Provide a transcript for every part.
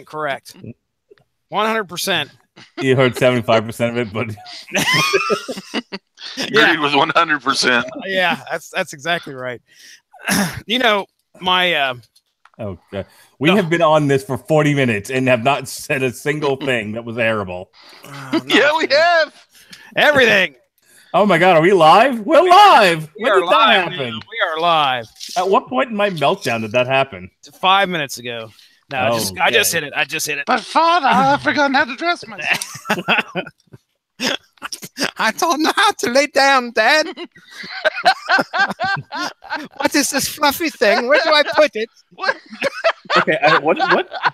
correct. 100%. You heard 75% of it, but agreed with 100%. Yeah, that's exactly right. You know, my okay. We have been on this for 40 minutes and have not said a single thing that was airable. Yeah, we have. Everything. Oh my God, are we live? We're live. We When are did that live. happen? We are live. At what point in my meltdown did that happen? 5 minutes ago. No, I just hit it. But Father, I've forgotten how to dress myself. I don't know how to lay down, Dad. What is this fluffy thing? Where do I put it? What? Okay, what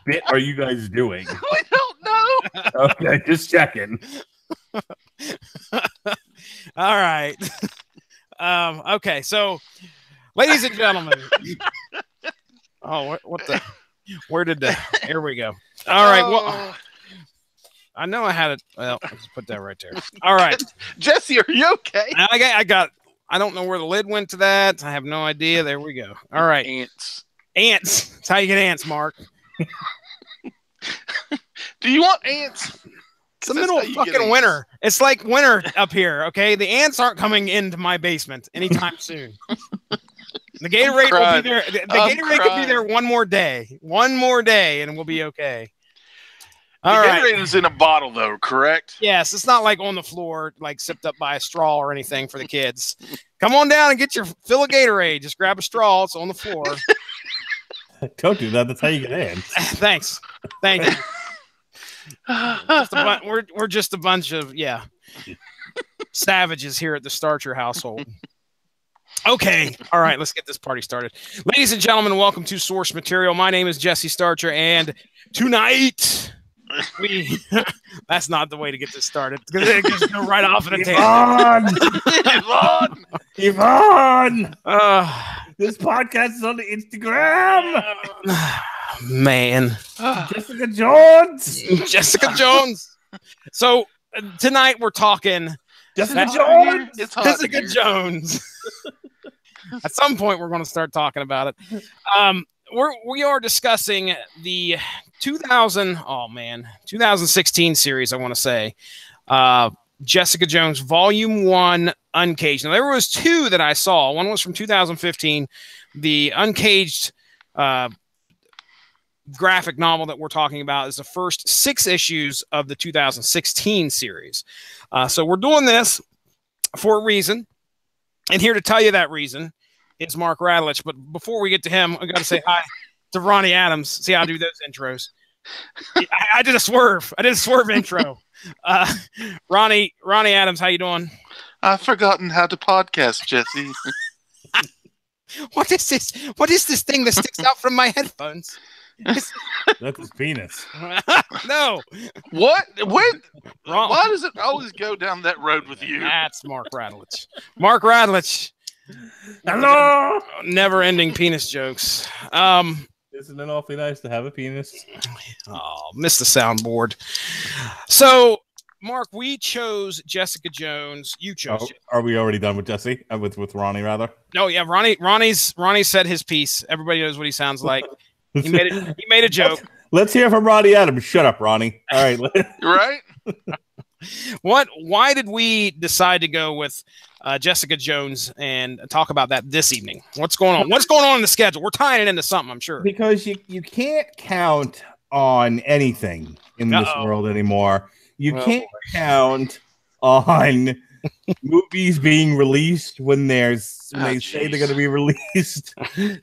bit are you guys doing? We don't know. Okay, just checking. All right. Okay, so, ladies and gentlemen. Oh, what the? Where did the? Here we go. All right. Well, I know I had it. Well, let's put that right there. All right, Jesse, are you okay? I got. I don't know where the lid went to that. I have no idea. There we go. All right. Ants. That's how you get ants, Mark. Do you want ants? It's the middle of fucking winter. It's like winter up here, okay? The ants aren't coming into my basement anytime soon. The Gatorade will be there. The Gatorade could be there one more day. One more day, and we'll be okay. The Gatorade is in a bottle, though, correct? Yes, it's not like on the floor, like sipped up by a straw or anything for the kids. Come on down and get your fill of Gatorade. Just grab a straw. It's on the floor. Don't do that. That's how you get in. Thanks. Thank you. We're just a bunch of savages here at the Starcher household. Okay, all right, let's get this party started. Ladies and gentlemen, welcome to Source Material. My name is Jesse Starcher, and tonight that's not the way to get this started. It just go right off in a tangent. Yvonne! This podcast is on the Instagram. Man. Jessica Jones. Jessica Jones. So tonight we're talking Jessica Jones. Jessica Jones. At some point we're going to start talking about it. We are discussing the 2016 series, I want to say. Jessica Jones Volume 1 Uncaged. Now there was two that I saw. One was from 2015, the Uncaged graphic novel that we're talking about is the first 6 issues of the 2016 series. So we're doing this for a reason, and here to tell you that reason is Mark Radulich. But before we get to him, I got to say hi to Ronnie Adams. See how I do those intros. I did a swerve. I did a swerve intro. Ronnie Adams, how you doing? I've forgotten how to podcast, Jesse. What is this? What is this thing that sticks out from my headphones? That's his penis. No. What? Wrong. Why does it always go down that road with you? That's Mark Radulich. Mark Radulich. Hello. Never-ending penis jokes. Isn't it awfully nice to have a penis? Oh, missed the soundboard. So, Mark, we chose Jessica Jones. You chose. Are we already done with Jesse? With Ronnie, rather? No, yeah, Ronnie said his piece. Everybody knows what he sounds like. He made a joke. Let's hear from Ronnie Adams. Shut up, Ronnie. All right. Right? Why did we decide to go with Jessica Jones and talk about that this evening? What's going on? What's going on in the schedule? We're tying it into something, I'm sure. Because you can't count on anything in this world anymore. You can't count on movies being released when they say they're going to be released.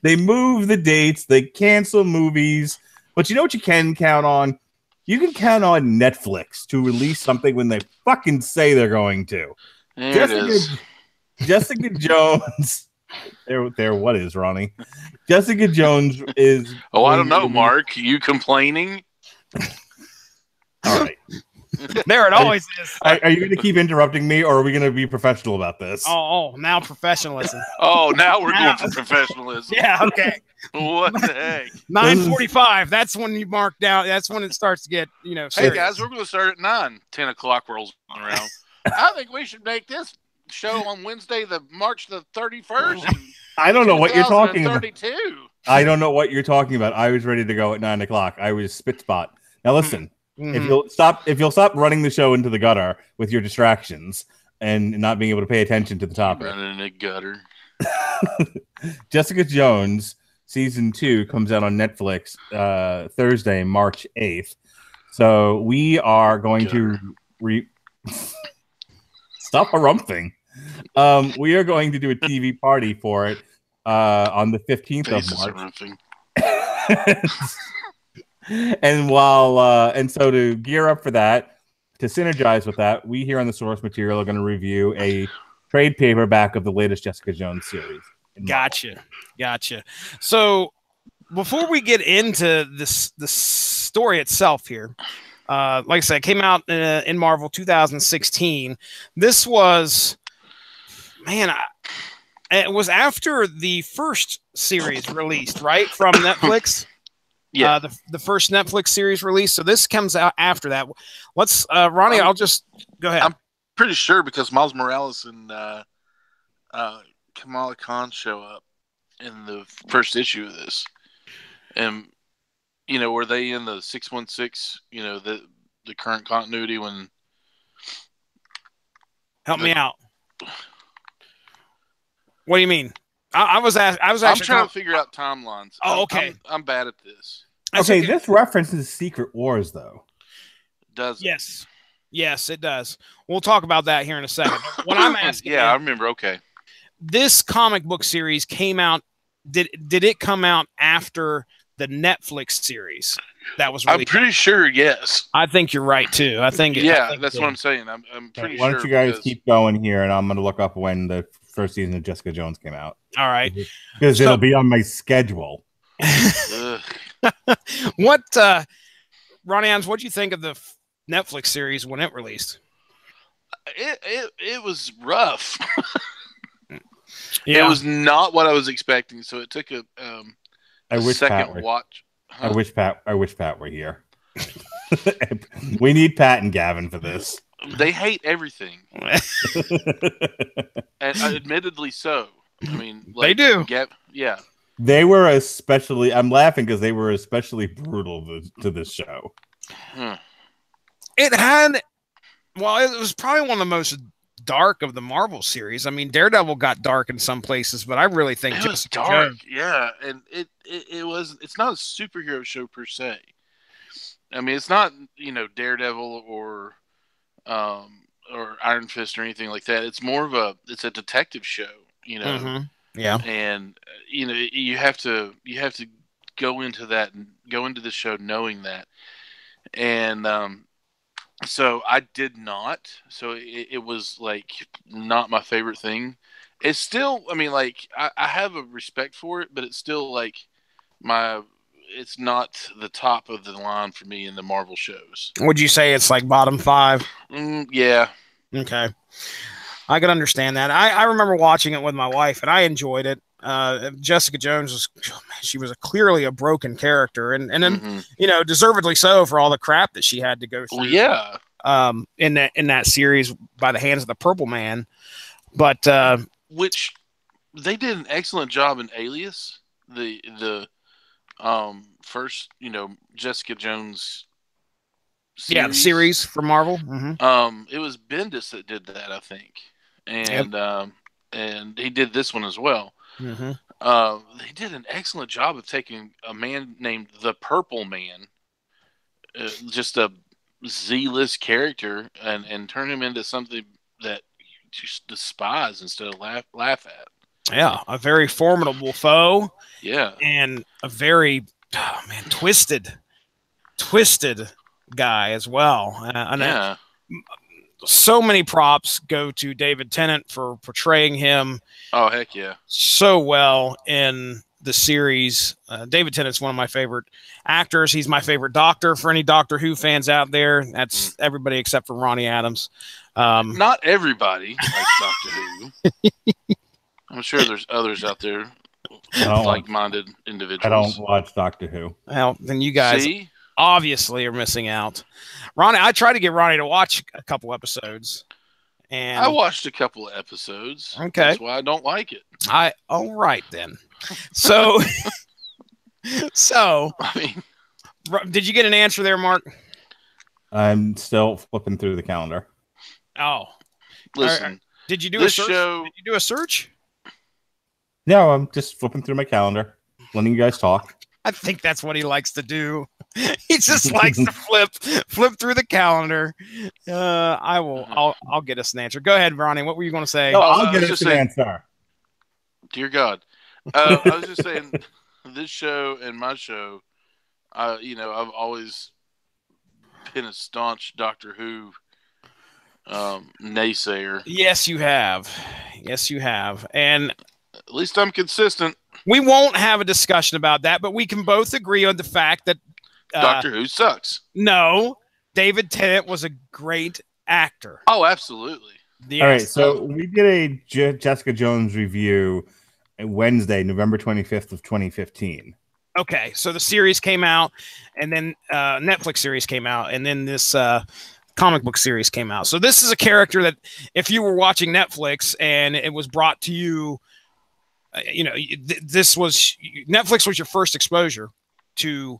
They move the dates. They cancel movies. But you know what you can count on? You can count on Netflix to release something when they fucking say they're going to. Jessica Jones. There. What is, Ronnie? Jessica Jones is. Oh, I don't know, Mark. You complaining? All right. There it always is. Are you going to keep interrupting me, or are we going to be professional about this? Oh, now professionalism. Oh, now we're going for professionalism. Yeah, okay. What the heck? 9:45. That's when you mark down. That's when it starts to get, serious. Hey, guys, we're going to start at 9. 10 o'clock rolls around. I think we should make this show on Wednesday, March the 31st. I don't know what you're talking about. I don't know what you're talking about. I was ready to go at 9 o'clock. I was spit spot. Now listen, if you'll stop running the show into the gutter with your distractions and not being able to pay attention to the topic. Running in a gutter. Jessica Jones season 2 comes out on Netflix Thursday, March 8th. So we are going to stop harumphing. We are going to do a TV party for it on the 15th of March. And so to gear up for that, to synergize with that, we here on the source material are going to review a trade paperback of the latest Jessica Jones series. Gotcha. So before we get into the story itself here, like I said, it came out in Marvel 2016. This was, it was after the first series released, right, from Netflix. Yeah, the first Netflix series release. So this comes out after that. Let's, Ronnie, I'll just go ahead. I'm pretty sure because Miles Morales and Kamala Khan show up in the first issue of this, and were they in the 616? The current continuity when. Help me out. What do you mean? I was actually trying to figure out timelines. Oh, okay. I'm bad at this. Okay, this references Secret Wars, though. Does it? Yes, it does. We'll talk about that here in a second. What I'm asking, I remember. Okay, this comic book series came out. Did it come out after the Netflix series that was released? I'm pretty sure. Yes, I think you're right too. I think that's what I'm saying. I'm pretty sure. Why don't you guys keep going here, and I'm going to look up when the first season of Jessica Jones came out. All right, because it'll be on my schedule. What, Ronnie Adams, what do you think of the Netflix series when it released? It was rough. Yeah. It was not what I was expecting, so it took a second watch. Huh? I wish Pat were here. We need Pat and Gavin for this. They hate everything, and admittedly so. I mean, they do. Yeah. They were especially. I'm laughing because they were especially brutal to this show. It had. Well, it was probably one of the most dark of the Marvel series. I mean, Daredevil got dark in some places, but I really think it was dark. Yeah, and it was. It's not a superhero show per se. I mean, it's not Daredevil or Iron Fist or anything like that. It's more of a detective show. Mm-hmm. Yeah, and you have to go into that and go into the show knowing that, and so I did not. So it was like not my favorite thing. It's still, I mean, like I have a respect for it, but it's still like it's not the top of the line for me in the Marvel shows. Would you say it's like bottom 5? Yeah. Okay. I can understand that. I remember watching it with my wife, and I enjoyed it. Jessica Jones she was clearly a broken character, and then deservedly so for all the crap that she had to go through. Well, yeah. In that series by the hands of the Purple Man, but which they did an excellent job in Alias, the first Jessica Jones. Series for Marvel. Mm-hmm. It was Bendis that did that, I think. And and he did this one as well. Mm-hmm. They did an excellent job of taking a man named the Purple Man, just a Z-list character, and turn him into something that you just despise instead of laugh at. Yeah, a very formidable foe. Yeah, and a very twisted guy as well. So many props go to David Tennant for portraying him. Oh, heck yeah. So well in the series. David Tennant's one of my favorite actors. He's my favorite Doctor. For any Doctor Who fans out there, that's everybody except for Ronnie Adams. Not everybody likes Doctor Who. I'm sure there's others out there, like-minded individuals. I don't watch Doctor Who. Well, then you guys obviously are missing out. Ronnie, I tried to get Ronnie to watch a couple episodes, and I watched a couple of episodes. Okay, that's why I don't like it. All right then. So So, I mean, did you get an answer there, Mark? I'm still flipping through the calendar. Oh, listen. Did you do a This search? show. Did you do a search? No, I'm just flipping through my calendar, letting you guys talk. I think that's what he likes to do. He just likes to flip through the calendar. I'll get us an answer. Go ahead, Ronnie. What were you going to say? No, I'll get us an answer. Dear God, I was just saying, this show and my show, I've always been a staunch Doctor Who naysayer. Yes, you have. Yes, you have. And at least I'm consistent. We won't have a discussion about that, but we can both agree on the fact that Doctor Who sucks. No, David Tennant was a great actor. Oh, absolutely. Yes. All right, so we did a Jessica Jones review Wednesday, November 25th of 2015. Okay, so the series came out, and then Netflix series came out, and then this comic book series came out. So this is a character that if you were watching Netflix and it was brought to you, this was Netflix was your first exposure to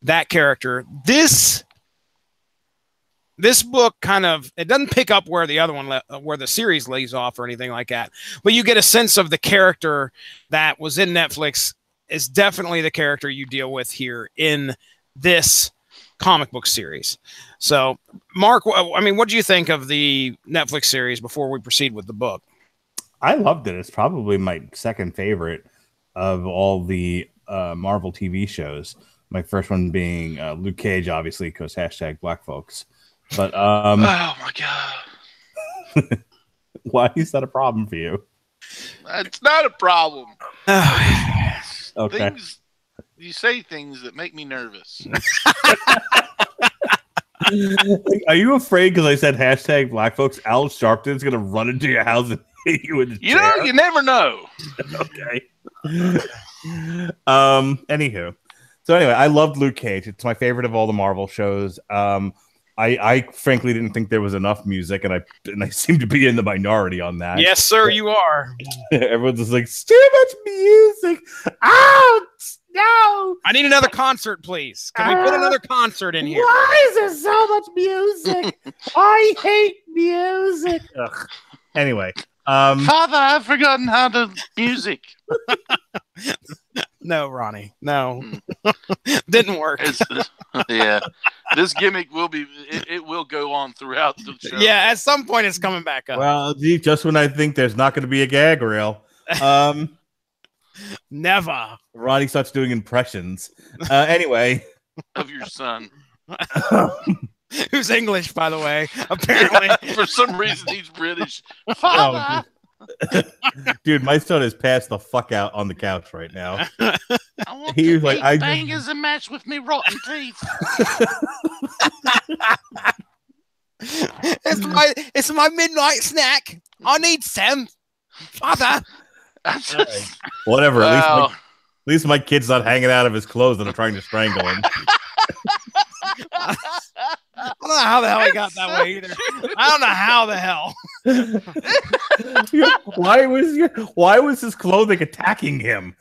that character. This book it doesn't pick up where the other one where the series lays off or anything like that, but you get a sense of the character that was in Netflix is definitely the character you deal with here in this comic book series. So, Mark, what do you think of the Netflix series before we proceed with the book? I loved it. It's probably my second favorite of all the Marvel TV shows. My first one being Luke Cage, obviously, because #Black folks. But oh my God, why is that a problem for you? It's not a problem. Okay. You say things that make me nervous. Are you afraid because I said #Black folks? Al Sharpton's gonna run into your house and hit you in the chair? You never know. Okay. Anywho, so anyway, I loved Luke Cage. It's my favorite of all the Marvel shows. I frankly didn't think there was enough music, and I seem to be in the minority on that. Yes, sir, you are. Everyone's just like, it's too much music. Oh no! I need another concert, please. Can we put another concert in here? Why is there so much music? I hate music. Ugh. Anyway, Father, I've forgotten how to music. No, Ronnie, no. Didn't work. Yeah, this gimmick will go on throughout the show. Yeah, at some point it's coming back up. Well, gee, just when I think there's not going to be a gag reel, never. Ronnie starts doing impressions. Anyway, of your son, who's English, by the way. Apparently, for some reason he's British. Father. Dude, my son is passed the fuck out on the couch right now. I want He was like, bangers a match with me rotten teeth. It's my midnight snack. I need some, Father. Right. Whatever. At least my kid's not hanging out of his clothes and I'm trying to strangle him. I don't know how the hell he got that way either. I don't know how the hell. Why was his clothing attacking him?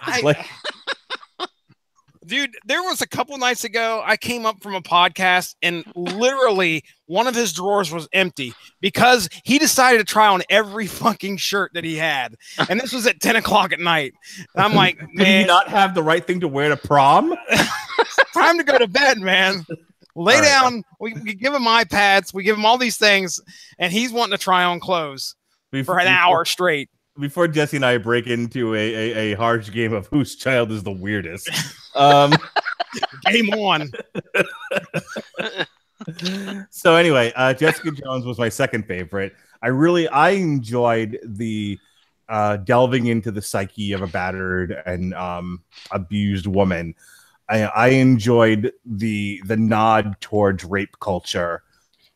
Dude, there was a couple nights ago, I came up from a podcast and literally one of his drawers was empty because he decided to try on every fucking shirt that he had. And this was at 10 o'clock at night. And I'm like, man. Did he not have the right thing to wear to prom? Time to go to bed, man. Lay down. We give him iPads. We give him all these things. And he's wanting to try on clothes for an hour straight. Before Jesse and I break into a harsh game of whose child is the weirdest. Game on. So anyway, Jessica Jones was my second favorite. I enjoyed the delving into the psyche of a battered and abused woman. I enjoyed the nod towards rape culture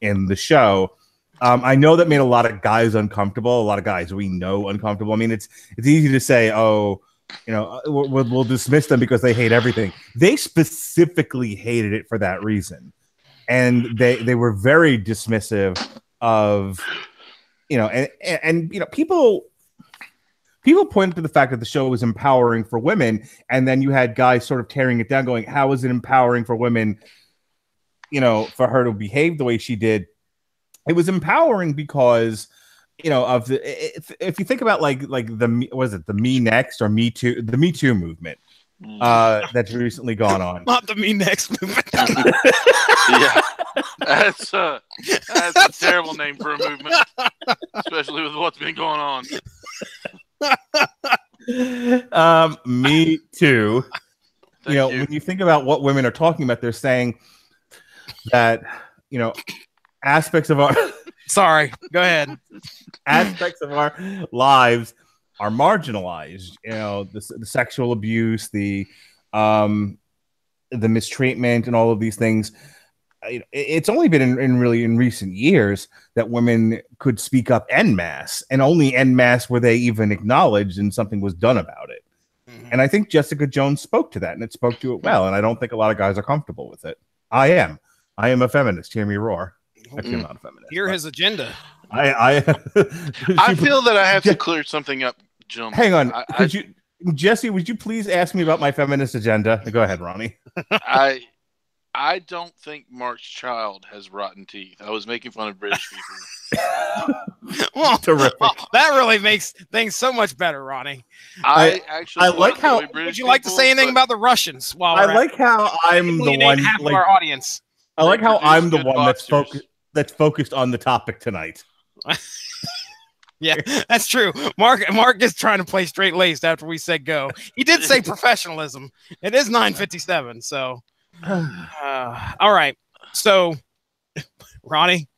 in the show. I know that made a lot of guys uncomfortable. A lot of guys we know uncomfortable. I mean, it's easy to say, oh, we'll dismiss them because they hate everything. They specifically hated it for that reason, and they were very dismissive of, and people people pointed to the fact that the show was empowering for women, and then you had guys sort of tearing it down, going, "How is it empowering for women? You know, for her to behave the way she did?" It was empowering because, you know, of the if you think about like the was it the Me Next or Me Too, the Me Too movement that's recently gone on. Not the Me Next movement. Yeah, that's a terrible name for a movement, especially with what's been going on. Me Too. Thank you. When you think about what women are talking about, they're saying that, you know, aspects of our sorry, go ahead. Aspects of our lives are marginalized. You know, the sexual abuse, the mistreatment, and all of these things. It's only been in recent years that women could speak up en masse, and only en masse were they even acknowledged and something was done about it. Mm-hmm. And I think Jessica Jones spoke to that, and it spoke to it well. And I don't think a lot of guys are comfortable with it. I am a feminist. Hear me roar. Actually, I'm not a feminist. Hear his agenda. I feel that I have to clear something up, gentlemen. Hang on. Jesse, would you please ask me about my feminist agenda? Go ahead, Ronnie. I don't think Mark's child has rotten teeth. I was making fun of British people. Well, terrific. Well, that really makes things so much better, Ronnie. I like how. Would you like to say anything about the Russians? While I like how I'm the one. Half of our audience. I like how I'm the one that's focused on the topic tonight. Yeah, that's true. Mark is trying to play straight laced after we said go. He did say professionalism. It is 9:57, so. All right. So, Ronnie,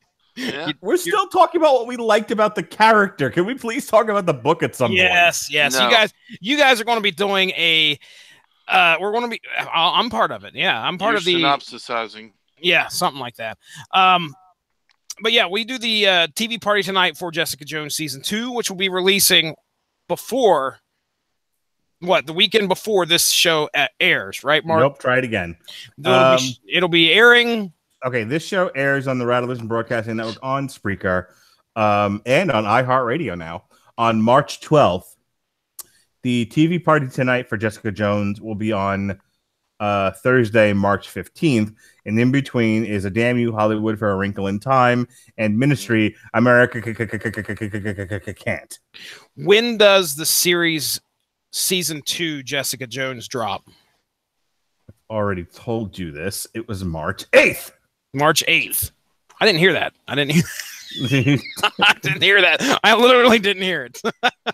we're still talking about what we liked about the character. Can we please talk about the book at some point? Yes. No. You guys are going to be doing a. We're going to be. I'm part of it. Yeah, I'm part of the synopsisizing. Yeah, something like that. But yeah, we do the TV party tonight for Jessica Jones season 2, which will be releasing before. What, the weekend before this show airs, right, Mark? Nope, try it again. It'll be airing. Okay, this show airs on the Rattlers and Broadcasting Network on Spreaker and on iHeartRadio now on March 12th. The TV party tonight for Jessica Jones will be on Thursday, March 15th. And in between is A Damn You Hollywood for a Wrinkle in Time and Ministry America Can't. When does the series season 2 Jessica Jones drop? I've already told you this. It was March 8th. March 8th. I didn't hear that. I didn't hear that. I literally didn't hear it.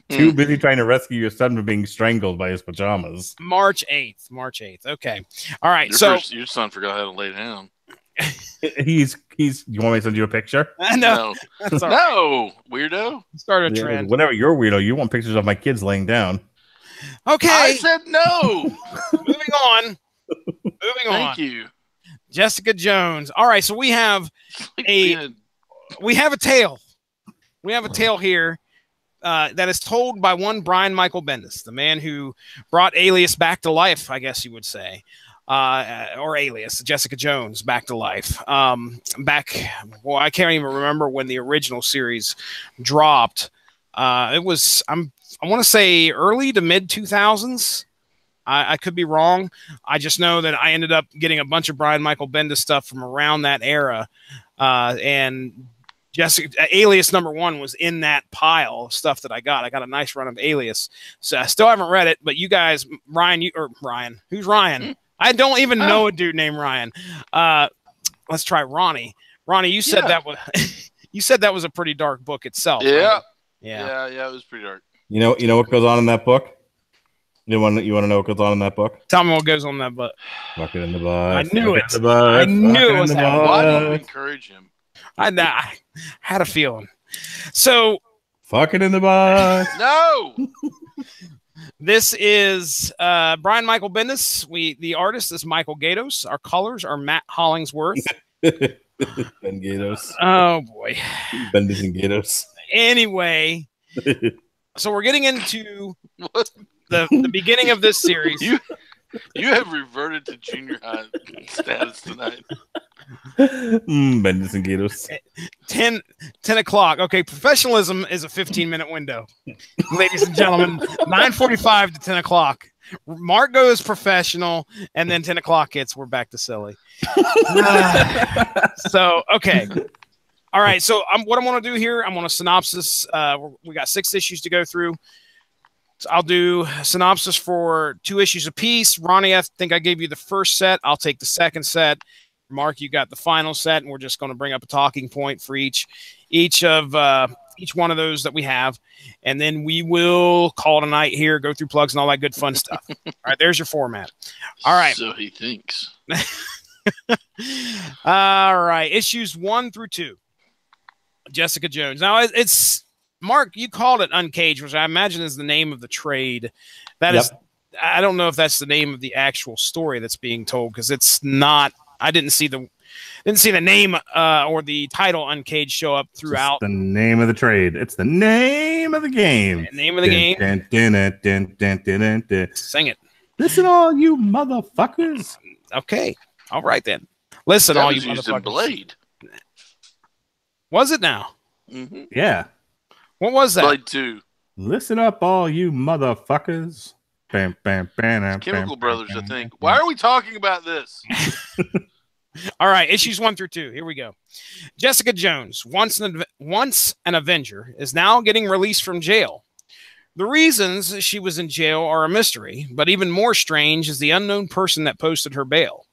Too busy trying to rescue your son from being strangled by his pajamas. March 8th. Okay. All right. Your son forgot how to lay down. He's. You want me to send you a picture? No. That's all right. No, weirdo. Start a trend. Whenever you're weirdo, you want pictures of my kids laying down. Okay. I said no. Moving on. Thank you. Jessica Jones. All right, so we have a tale. We have a tale here that is told by one Brian Michael Bendis, the man who brought Alias back to life, I guess you would say. Or Alias, Jessica Jones back to life. I can't even remember when the original series dropped. It was I want to say early to mid 2000s. I could be wrong. I just know that I ended up getting a bunch of Brian Michael Bendis stuff from around that era. And Alias #1 was in that pile of stuff that I got. I got a nice run of Alias. So I still haven't read it, but you guys, Ryan, who's Ryan? I don't even know a dude named Ryan. Let's try Ronnie. Ronnie, you said that was a pretty dark book itself. Yeah. Right? Yeah, it was pretty dark. You know what goes on in that book? You want to know what goes on in that book? Tell me what goes on in that book. Fuck it in the butt. I knew it. I knew it was happening. Why do you encourage him? I had a feeling. So, fuck it in the butt. No. This is Brian Michael Bendis. The artist is Michael Gatos. Our colors are Matt Hollingsworth. Ben Gatos. Oh boy. Bendis and Gatos. Anyway, so we're getting into the beginning of this series. You have reverted to junior high status tonight. Bendis and Gators. 10 o'clock. Okay, professionalism is a 15-minute window. Ladies and gentlemen, 9:45 to 10 o'clock. Mark goes professional, and then 10 o'clock hits, we're back to silly. So, okay. All right, so what I'm going to do here, I'm going to synopsis. We got 6 issues to go through. So I'll do synopsis for 2 issues apiece. Ronnie, I think I gave you the first set. I'll take the second set. Mark, you got the final set, and we're just going to bring up a talking point for each one of those that we have, and then we will call it a night here, go through plugs and all that good fun stuff. All right, there's your format. All right. So he thinks. All right, issues 1 through 2. Jessica Jones. Now it's Mark. You called it Uncaged, which I imagine is the name of the trade. That is. I don't know if that's the name of the actual story that's being told, because it's not. I didn't see the name or the title Uncaged show up throughout. Just the name of the trade. It's the name of the game. The name of the game. Sing it. Listen, all you motherfuckers. Okay. All right then. Listen, all you motherfuckers. Blade. Was it now? Mm-hmm. Yeah. What was that? Blade 2. Listen up, all you motherfuckers. Bam, bam, bam, Chemical Brothers, I think. Why are we talking about this? All right, issues 1 through 2. Here we go. Jessica Jones, once an Avenger, is now getting released from jail. The reasons she was in jail are a mystery, but even more strange is the unknown person that posted her bail.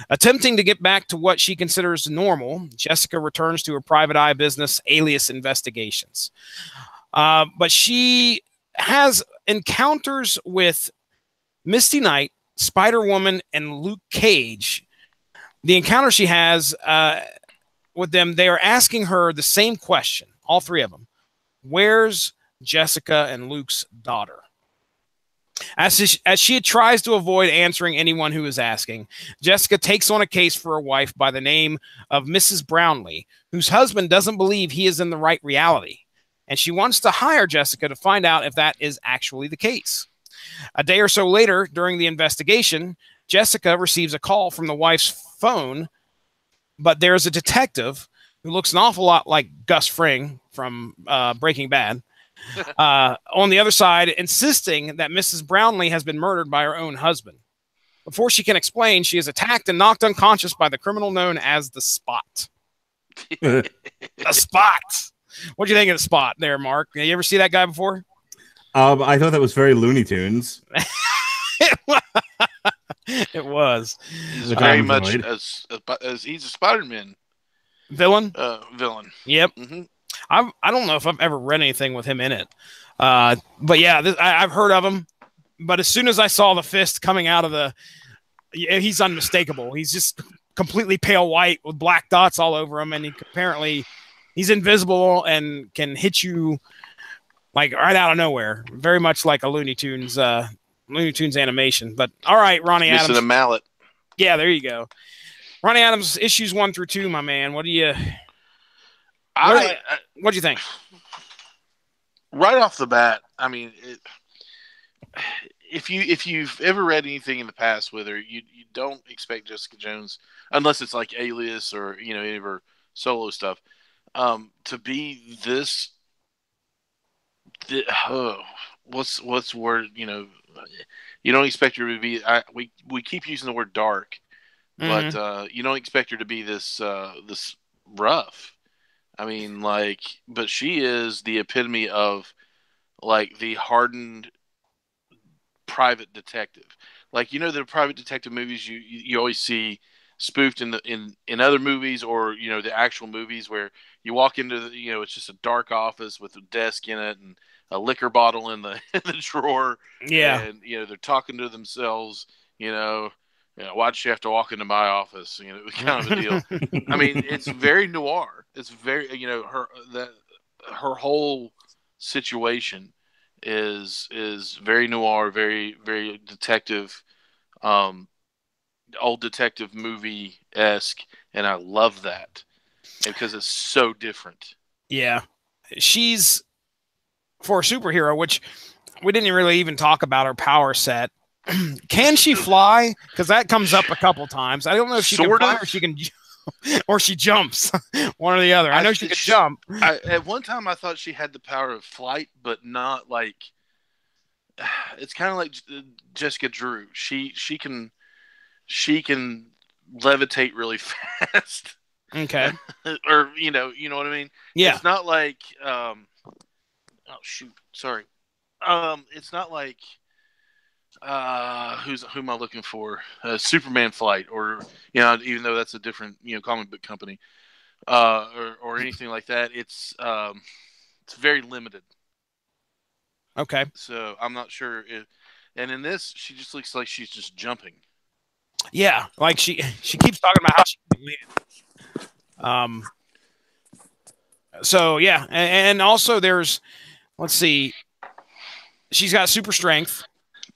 Attempting to get back to what she considers normal, Jessica returns to her private eye business, Alias Investigations. But she has encounters with Misty Knight, Spider-Woman, and Luke Cage. The encounter she has with them, they are asking her the same question, all 3 of them. Where's Jessica and Luke's daughter? As she tries to avoid answering anyone who is asking, Jessica takes on a case for a wife by the name of Mrs. Brownlee, whose husband doesn't believe he is in the right reality. And she wants to hire Jessica to find out if that is actually the case. A day or so later, during the investigation, Jessica receives a call from the wife's phone, but there's a detective who looks an awful lot like Gus Fring from Breaking Bad, on the other side, insisting that Mrs. Brownlee has been murdered by her own husband. Before she can explain, she is attacked and knocked unconscious by the criminal known as the Spot. The Spot. What do you think of the Spot there, Mark? You ever see that guy before? I thought that was very Looney Tunes. It was. He's very much as he's a Spider-Man villain. Villain. Yep. Mm-hmm. I don't know if I've ever read anything with him in it, but yeah, I've heard of him. But as soon as I saw the fist coming out of he's unmistakable. He's just completely pale white with black dots all over him, and apparently he's invisible and can hit you like right out of nowhere. Very much like a Looney Tunes animation. But all right, Ronnie Adams. Missing a mallet. Yeah, there you go. Ronnie Adams, issues 1 through 2, my man. What do you think? Right off the bat, I mean, if you've ever read anything in the past with her, you don't expect Jessica Jones, unless it's like Alias or any of her solo stuff, to be this. What's the word? You don't expect her to be. We keep using the word dark, but you don't expect her to be this rough. I mean, but she is the epitome of the hardened private detective. The private detective movies you always see spoofed in other movies, or the actual movies where you walk into it's just a dark office with a desk in it and a liquor bottle in the drawer. Yeah, and they're talking to themselves. Why'd she have to walk into my office? Kind of a deal. I mean, it's very noir. It's very, her whole situation is very noir, very, very detective, old detective movie-esque, and I love that because it's so different. Yeah, she's for a superhero, which we didn't really even talk about her power set. Can she fly? Because that comes up a couple times. I don't know if she can fly or she can. or she jumps. One or the other. I know she could jump. At one time, I thought she had the power of flight, but not like. It's kind of like Jessica Drew. She can levitate really fast. Okay. Or you know what I mean? Yeah. It's not like oh shoot, sorry. It's not like who am I looking for? Superman flight, or even though that's a different comic book company, or anything like that. It's very limited. Okay. So I'm not sure if, and in this, she just looks like she's just jumping. Yeah, like she keeps talking about how she bleeding. So yeah, and also there's, let's see, she's got super strength.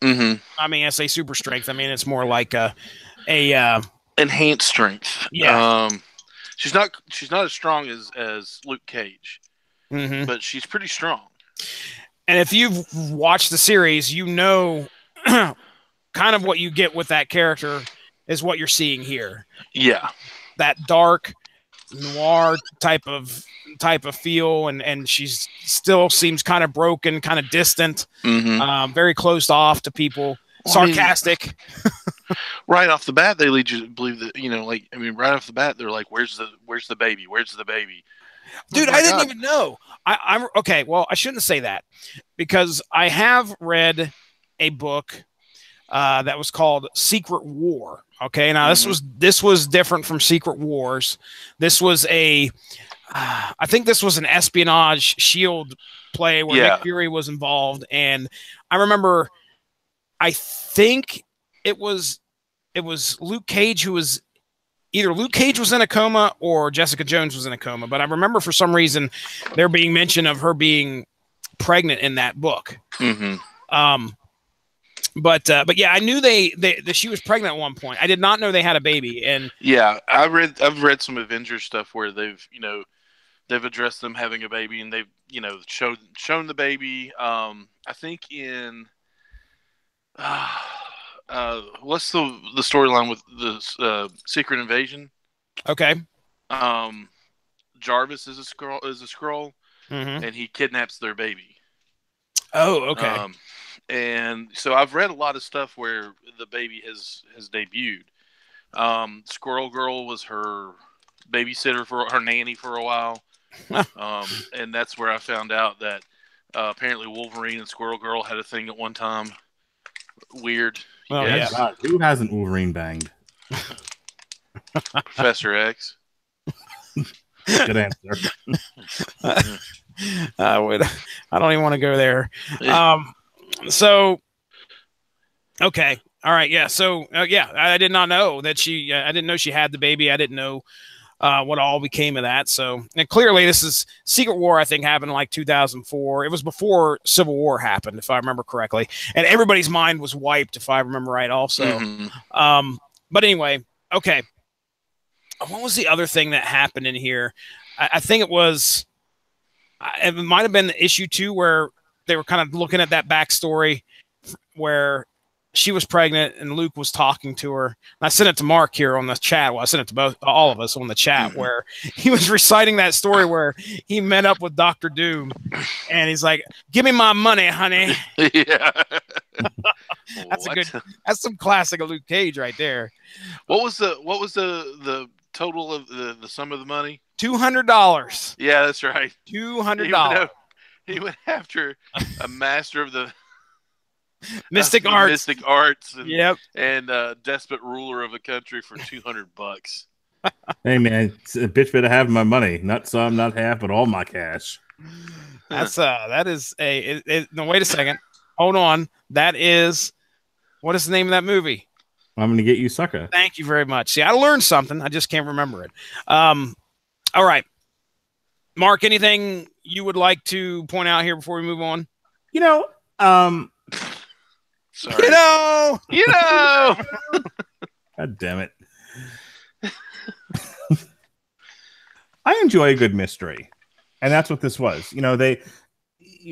Mm-hmm. I mean, I say super strength. I mean, it's more like a enhanced strength. Yeah. She's not as strong as Luke Cage, but she's pretty strong. And if you've watched the series, kind of what you get with that character is what you're seeing here. Yeah, that dark noir type of feel, and she's still seems kind of broken, kind of distant, very closed off to people, sarcastic. Right off the bat, they lead you to believe that right off the bat, they're like, "Where's the baby? Where's the baby?" Dude, I didn't even know. I'm okay. Well, I shouldn't say that because I have read a book that was called Secret War. Okay, now this was different from Secret Wars. This was I think this was an espionage Shield play where Nick Fury was involved, and I remember, I think it was Luke Cage who was. Either Luke Cage was in a coma or Jessica Jones was in a coma, but I remember for some reason there being mention of her being pregnant in that book. But yeah, I knew that she was pregnant at one point. I did not know they had a baby. And yeah, I've read some Avengers stuff where they've addressed them having a baby, and they've shown the baby. I think in what's the storyline with the Secret Invasion? Okay. Jarvis is a Skrull, and he kidnaps their baby. Oh, okay. And so I've read a lot of stuff where the baby has debuted. Squirrel Girl was her babysitter, for her nanny for a while. And that's where I found out that apparently Wolverine and Squirrel Girl had a thing at one time. Weird. Well, yeah. God, who hasn't Wolverine banged? Professor X. Good answer. I don't even want to go there. So, okay. All right. Yeah. So, yeah, I did not know that I didn't know she had the baby. I didn't know what all became of that. So, and clearly this is Secret War, I think, happened in like 2004. It was before Civil War happened, if I remember correctly. And everybody's mind was wiped, if I remember right also. But anyway, okay. What was the other thing that happened in here? I think it might have been issue 2 where they were kind of looking at that backstory where she was pregnant and Luke was talking to her. And I sent it to Mark here on the chat. Well, I sent it to all of us on the chat where he was reciting that story where he met up with Dr. Doom and he's like, "Give me my money, honey." Yeah. That's some classic of Luke Cage right there. What was the total of the sum of the money? $200. Yeah, that's right. $200. He went after a master of the Mystic Arts. And, and desperate ruler of a country for $200. Hey man, a bitch better have my money, not some, not half, but all my cash. That is no, wait a second, hold on. What is the name of that movie? I'm gonna get you, sucker. Thank you very much. See, I learned something. I just can't remember it. All right, Mark. Anything you would like to point out here before we move on? Sorry. God damn it. I enjoy a good mystery. And that's what this was.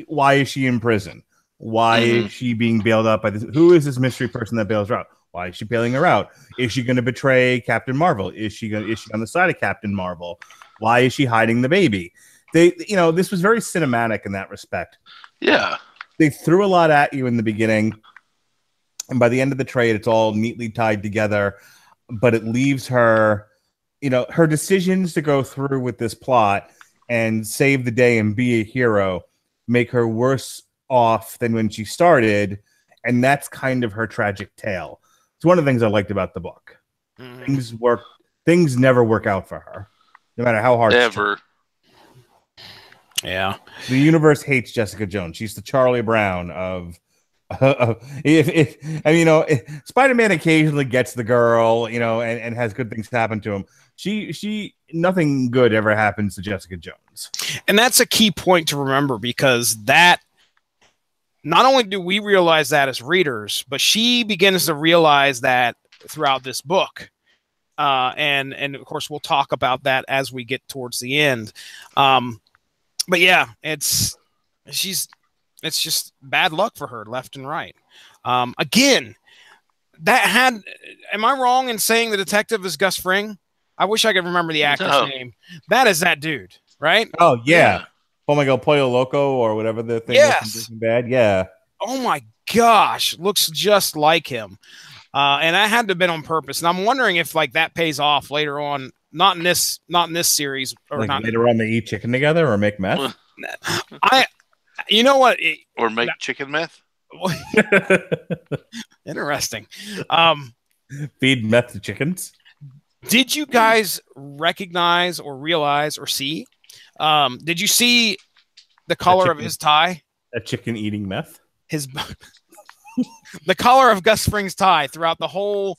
Why is she in prison? Why is she being bailed out by this? Who is this mystery person that bails her out? Why is she bailing her out? Is she going to betray Captain Marvel? Is she on the side of Captain Marvel? Why is she hiding the baby? This was very cinematic in that respect. Yeah. They threw a lot at you in the beginning, and by the end of the trade, it's all neatly tied together, but it leaves her, her decisions to go through with this plot and save the day and be a hero make her worse off than when she started, and that's kind of her tragic tale. It's one of the things I liked about the book. Things never work out for her, no matter how hard. Ever. Yeah. The universe hates Jessica Jones. She's the Charlie Brown of. If Spider-Man occasionally gets the girl, and has good things happen to him. She nothing good ever happens to Jessica Jones. And that's a key point to remember, because that not only do we realize that as readers, but she begins to realize that throughout this book. And of course we'll talk about that as we get towards the end. But yeah, it's just bad luck for her left and right. Again, am I wrong in saying the detective is Gus Fring? I wish I could remember the actor's name. That is that dude, right? Oh yeah. Oh my God, Pollo Loco or whatever the thing was from Breaking Bad. Yeah. Oh my gosh, looks just like him. And that had to have been on purpose. And I'm wondering if that pays off later on. Not in this series, or not later on. They eat chicken together or make meth. You know what? Or make chicken meth. Interesting. Feed meth to chickens. Did you guys recognize or realize or see? Did you see the color of his tie? A chicken eating meth. The color of Gus Fring's tie throughout the whole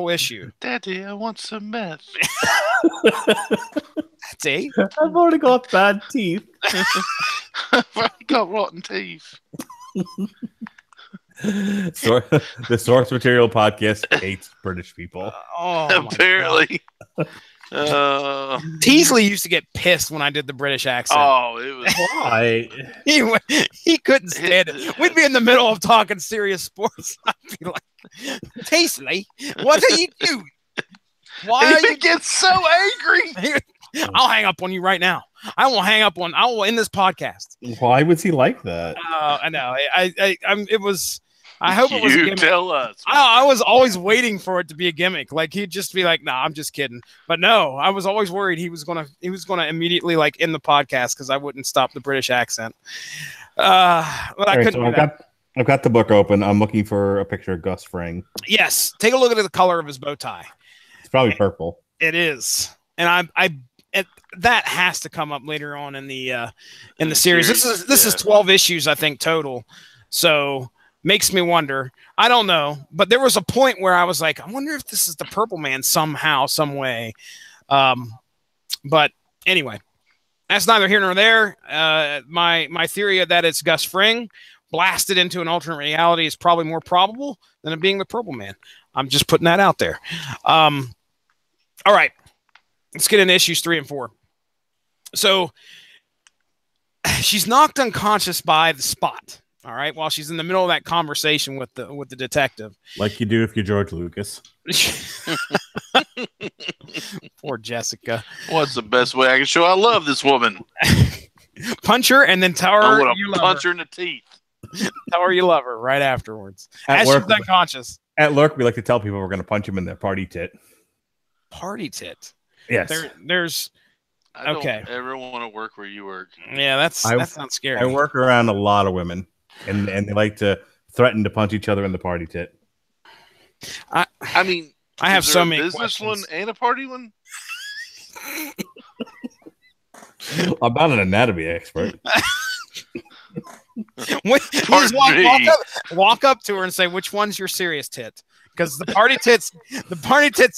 issue. Daddy, I want some meth. See? I've already got bad teeth. I've already got rotten teeth. The Source Material podcast hates British people. Apparently. Teasley used to get pissed when I did the British accent. Oh, it was why he couldn't stand it. We'd be in the middle of talking serious sports. I'd be like, Teasley, what are you doing? Why are you get so angry? I'll hang up on you right now. I will end this podcast. Why was he like that? I know. It was. I hope it was a gimmick. Tell us. I was always waiting for it to be a gimmick. He'd just be like, "Nah, I'm just kidding." But no, I was always worried he was gonna immediately end the podcast because I wouldn't stop the British accent. But I couldn't. So I've got the book open. I'm looking for a picture of Gus Fring. Yes, take a look at the color of his bow tie. It's probably purple. It is, and that has to come up later on in the series. This is 12 issues, I think, total. So. Makes me wonder. I don't know, but there was a point where I was like, I wonder if this is the Purple Man somehow, some way. But anyway, that's neither here nor there. My theory that it's Gus Fring blasted into an alternate reality is probably more probable than it being the Purple Man. I'm just putting that out there. All right, let's get into issues 3 and 4. So she's knocked unconscious by the Spot. All right, while she's in the middle of that conversation with the detective. Like you do if you're George Lucas. Poor Jessica. What's the best way I can show I love this woman? Punch her and then tell her you punch her in the teeth. Tell her you love her right afterwards. As she's unconscious. At Lurk, we like to tell people we're going to punch him in their party tit. Party tit? Yes. There's... I don't ever want to work where you work. Yeah, that sounds scary. I work around a lot of women. And they like to threaten to punch each other in the party tit. I mean, I have so many business questions. one and a party one. I'm not an anatomy expert. You just walk up to her and say, "Which one's your serious tit?" Because the party tit's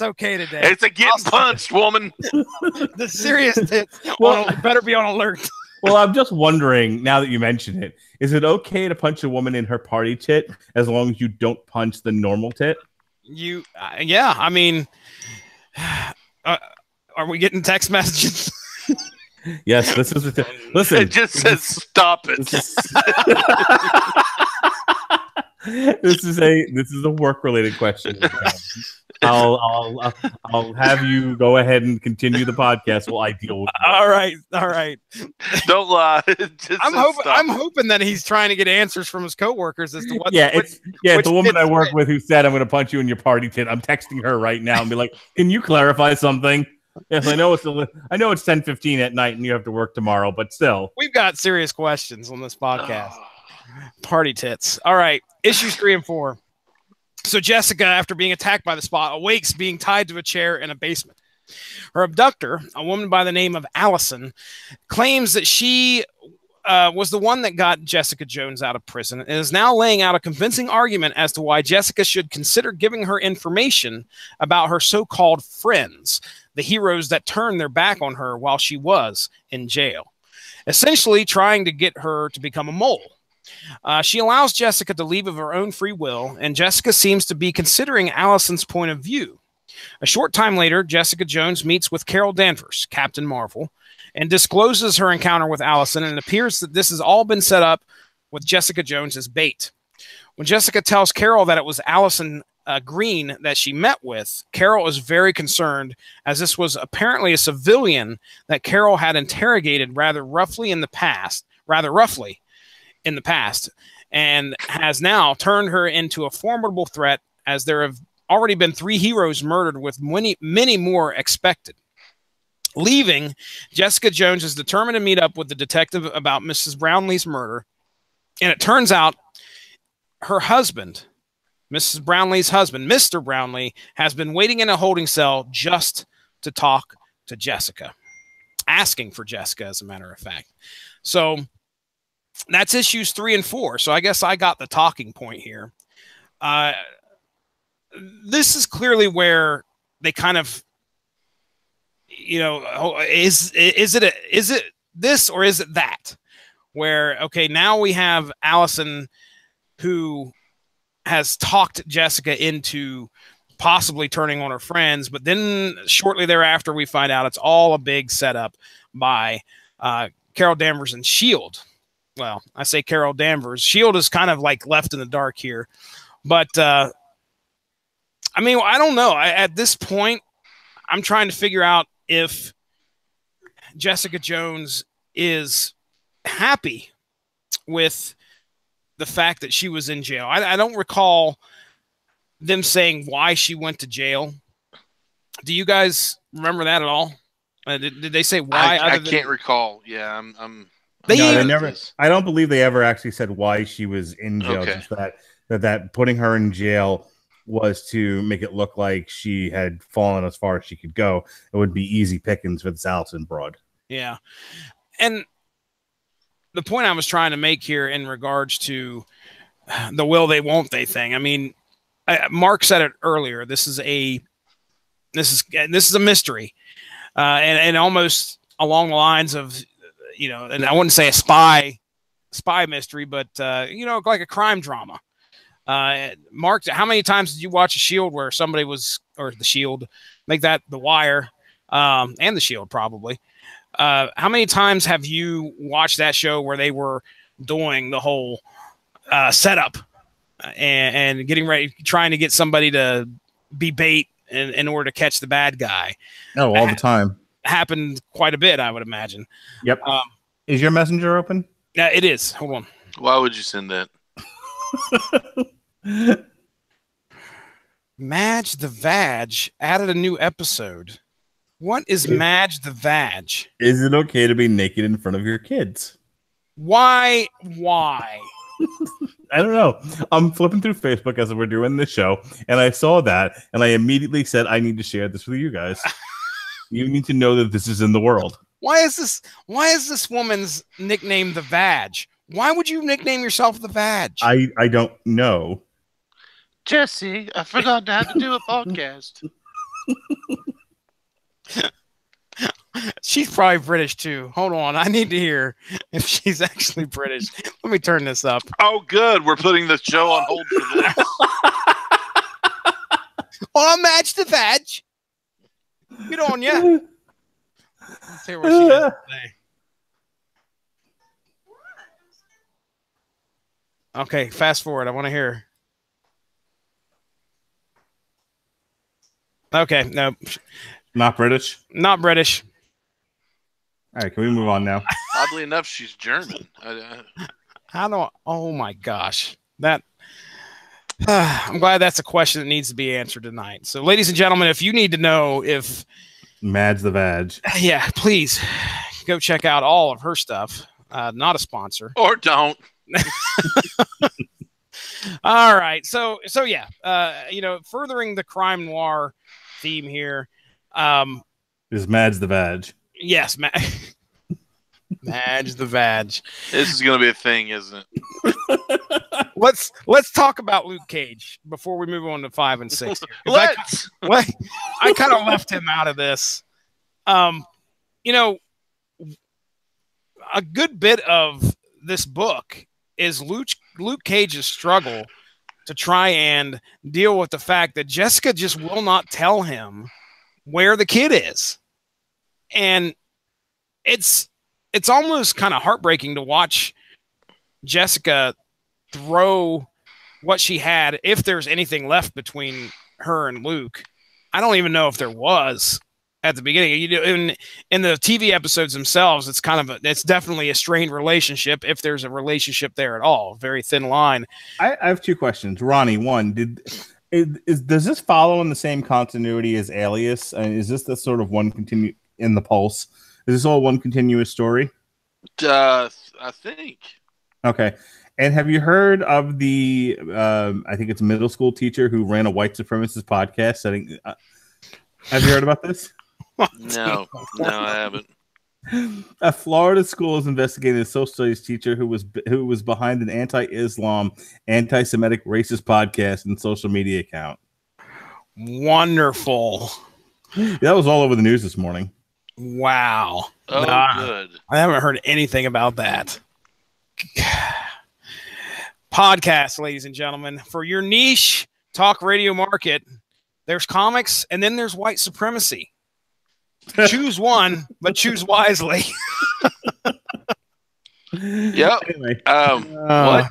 okay today. It's a getting punched, woman. The serious tits better be on alert. Well, I'm just wondering, now that you mention it, is it okay to punch a woman in her party tit as long as you don't punch the normal tit? Yeah, I mean, are we getting text messages? Yes, this is listen. It just says stop it. This is a work related question. I'll have you go ahead and continue the podcast while I deal with it. All right. Don't lie. I'm hoping that he's trying to get answers from his coworkers as to what. It's the woman I work with who said I'm going to punch you in your party tit. I'm texting her right now and be like, "Can you clarify something?" Yes, I know it's 10:15 at night and you have to work tomorrow, but still, we've got serious questions on this podcast. Party tits. All right, issues 3 and 4. So Jessica, after being attacked by the spot, awakes being tied to a chair in a basement. Her abductor, a woman by the name of Allison, claims that she was the one that got Jessica Jones out of prison and is now laying out a convincing argument as to why Jessica should consider giving her information about her so-called friends, the heroes that turned their back on her while she was in jail, essentially trying to get her to become a mole. She allows Jessica to leave of her own free will, and Jessica seems to be considering Allison's point of view. A short time later, Jessica Jones meets with Carol Danvers, Captain Marvel, and discloses her encounter with Allison, and it appears that this has all been set up with Jessica Jones as bait. When Jessica tells Carol that it was Allison Green that she met with, Carol is very concerned, as this was apparently a civilian that Carol had interrogated rather roughly in the past, and has now turned her into a formidable threat, as there have already been 3 heroes murdered with many more expected. Leaving, Jessica Jones is determined to meet up with the detective about Mrs. Brownlee's murder, and it turns out her husband, Mrs. Brownlee's husband, Mr. Brownlee, has been waiting in a holding cell just to talk to Jessica, asking for Jessica, as a matter of fact. So that's issues 3 and 4. So I guess I got the talking point here. This is clearly where they kind of, is it this or is it that? Where, okay, now we have Allison who has talked Jessica into possibly turning on her friends, but then shortly thereafter we find out it's all a big setup by Carol Danvers and S.H.I.E.L.D. Well, I say Carol Danvers. S.H.I.E.L.D. is kind of like left in the dark here. But, I mean, I don't know. At this point, I'm trying to figure out if Jessica Jones is happy with the fact that she was in jail. I don't recall them saying why she went to jail. Do you guys remember that at all? Did they say why? I can't recall. Yeah, they never. I don't believe they ever actually said why she was in jail. Okay. Just that putting her in jail was to make it look like she had fallen as far as she could go. It would be easy pickings for this Allison broad. Yeah, and the point I was trying to make here in regards to the will they won't they thing. I mean, Mark said it earlier. This is a mystery, and almost along the lines of, and I wouldn't say a spy mystery, but like a crime drama. Mark, how many times did you watch S.H.I.E.L.D. where somebody was, or the S.H.I.E.L.D., make that The Wire, and the S.H.I.E.L.D. probably? How many times have you watched that show where they were doing the whole setup and getting ready, trying to get somebody to be bait in order to catch the bad guy? Oh, all the time. Happened quite a bit, I would imagine. Yep. Is your messenger open? Yeah, it is. Hold on. Why would you send that? Madge the Vag added a new episode. What is Madge the Vag? Is it okay to be naked in front of your kids? Why? I don't know. I'm flipping through Facebook as we're doing this show, and I saw that, and I immediately said, I need to share this with you guys. You need to know that this is in the world. Why is this woman's nickname the Vag? Why would you nickname yourself the Vag? I don't know. Jesse, I forgot how to do a podcast. She's probably British too. Hold on, I need to hear if she's actually British. Let me turn this up. Oh, good. We're putting the show on hold for this. Well, Madge the Vag. Get on, yeah. Let's hear what she has to say. Okay, fast forward. I want to hear. Okay, no, Not British. not British. All right, can we move on now? Oddly enough, she's German. How do? Oh my gosh, that. I'm glad that's a question that needs to be answered tonight. So, ladies and gentlemen, if you need to know if Mad's the Vag. Yeah, please go check out all of her stuff. Not a sponsor. Or don't. All right. So yeah, furthering the crime noir theme here. Is Mad's the Vag. Yes, Madge the Vag. This is going to be a thing, isn't it? Let's talk about Luke Cage before we move on to 5 and 6. Let's. I kind of left him out of this. A good bit of this book is Luke Cage's struggle to try and deal with the fact that Jessica just will not tell him where the kid is. And it's almost kind of heartbreaking to watch Jessica throw what she had, if there's anything left between her and Luke. I don't even know if there was at the beginning. In the TV episodes themselves, it's definitely a strained relationship, if there's a relationship there at all. Very thin line. I have two questions. Ronnie, one, does this follow in the same continuity as Alias? Is this the sort of one continue in the Pulse? Is this all one continuous story? I think. Okay. And have you heard of the, I think it's a middle school teacher who ran a white supremacist podcast? Have you heard about this? No, I haven't. A Florida school is investigating a social studies teacher who was behind an anti-Islam, anti-Semitic, racist podcast and social media account. Wonderful. That was all over the news this morning. Wow. Oh, good. I haven't heard anything about that. Podcast, ladies and gentlemen, for your niche talk radio market, there's comics and then there's white supremacy. Choose one, but choose wisely. Yep. Anyway, what?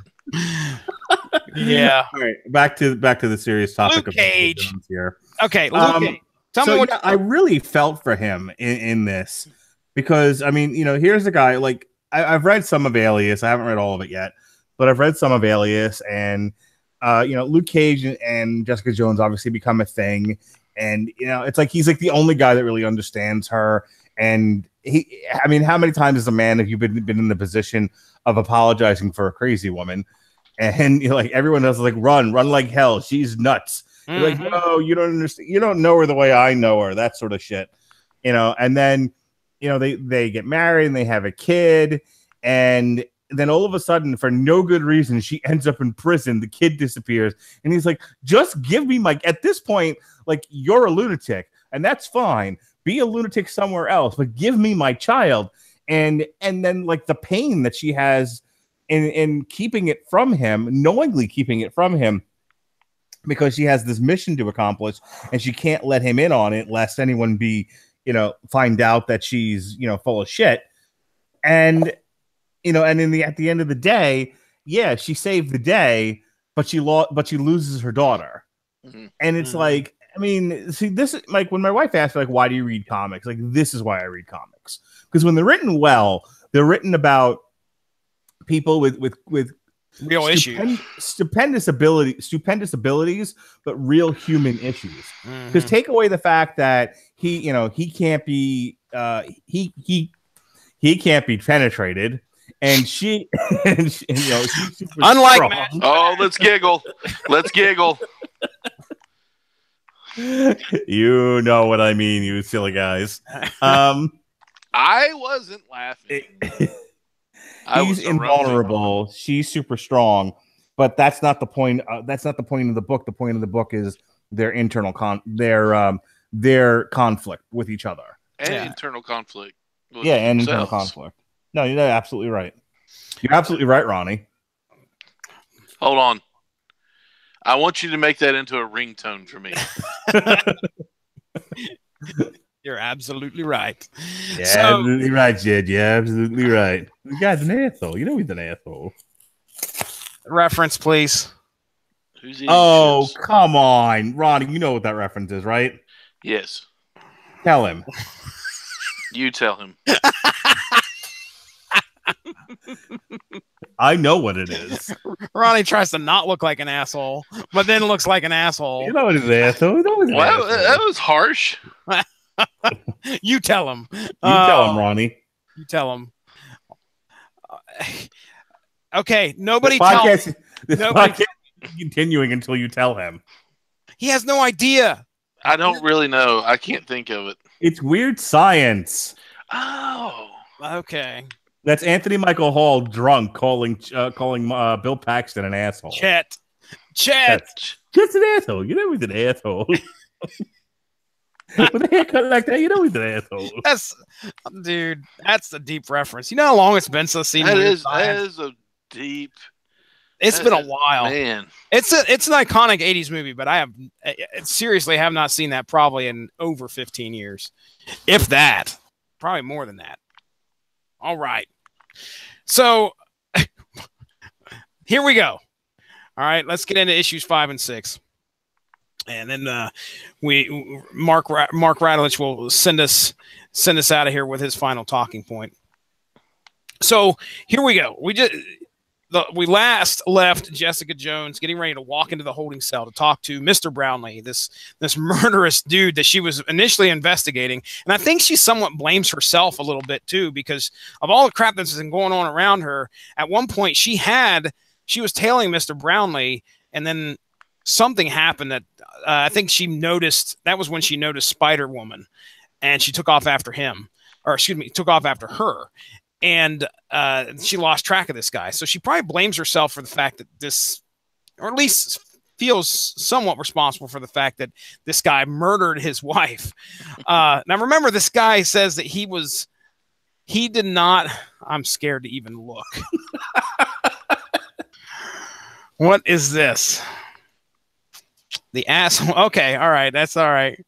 Yeah. All right, back to the serious topic Luke of Cage here. Okay, Luke Cage. Tell me what I really felt for him in this, because I mean, here's a guy, like I've read some of Alias. I haven't read all of it yet, but I've read some of Alias, and Luke Cage and Jessica Jones obviously become a thing. And, it's like he's like the only guy that really understands her. And how many times as a man have you been in the position of apologizing for a crazy woman? And like everyone else is like, run like hell. She's nuts. You're like, no, you don't understand. You don't know her the way I know her. That sort of shit, and then, they get married and they have a kid. And then all of a sudden, for no good reason, she ends up in prison. The kid disappears. And he's like, just give me at this point, like, you're a lunatic, and that's fine. Be a lunatic somewhere else, but give me my child. And then, like, the pain that she has in keeping it from him, knowingly keeping it from him, because she has this mission to accomplish, and she can't let him in on it, lest anyone find out that she's, full of shit. And, and at the end of the day, yeah, she saved the day, but she loses her daughter. Mm-hmm. And it's like, I mean, see, this is like when my wife asked me, like, why do you read comics? Like, this is why I read comics. Because when they're written well, they're written about people with real issues, stupendous abilities, but real human issues. Because take away the fact that he can't be he can't be penetrated, and she's unlike Matt. Oh, let's giggle. You know what I mean, you silly guys. I wasn't laughing. He's invulnerable. She's super strong, but that's not the point. That's not the point of the book. The point of the book is their internal their conflict with each other and internal conflict. And internal conflict. No, you're absolutely right. You're absolutely right, Ronnie. Hold on. I want you to make that into a ringtone for me. You're absolutely right. Yeah, absolutely right, Jed. Yeah, absolutely right. The guy's an asshole. You know he's an asshole. Reference, please. Who's chips? Come on, Ronnie. You know what that reference is, right? Yes. Tell him. You tell him. I know what it is. Ronnie tries to not look like an asshole, but then looks like an asshole. You know what his asshole. You know Well, that was harsh. You tell him. You tell him, Ronnie. You tell him. Okay, nobody This podcast is continuing until you tell him. He has no idea. I don't really know. I can't think of it. It's weird science. Oh. Okay. That's Anthony Michael Hall drunk calling Bill Paxton an asshole. Chet. Just an asshole. You know he's an asshole. With a haircut like that, you know he's an asshole. Dude, that's a deep reference. You know how long it's been since I've seen that is a deep. It's been a while, man. It's an iconic '80s movie, but I seriously have not seen that probably in over 15 years, if that. Probably more than that. All right, so here we go. All right, let's get into issues 5 and 6, and then Mark Radulich will send us out of here with his final talking point. So here we go. We last left Jessica Jones getting ready to walk into the holding cell to talk to Mr. Brownlee, this murderous dude that she was initially investigating. And I think she somewhat blames herself a little bit too, because of all the crap that's been going on around her. At one point she was tailing Mr. Brownlee, and then something happened that I think she noticed. That was when she noticed Spider-Woman, and she took off after him, or excuse me, took off after her. And she lost track of this guy. So she probably blames herself for the fact that this, or at least feels somewhat responsible for the fact that this guy murdered his wife. Now, remember, this guy says that he did not, I'm scared to even look. What is this? The asshole. Okay. All right. That's all right.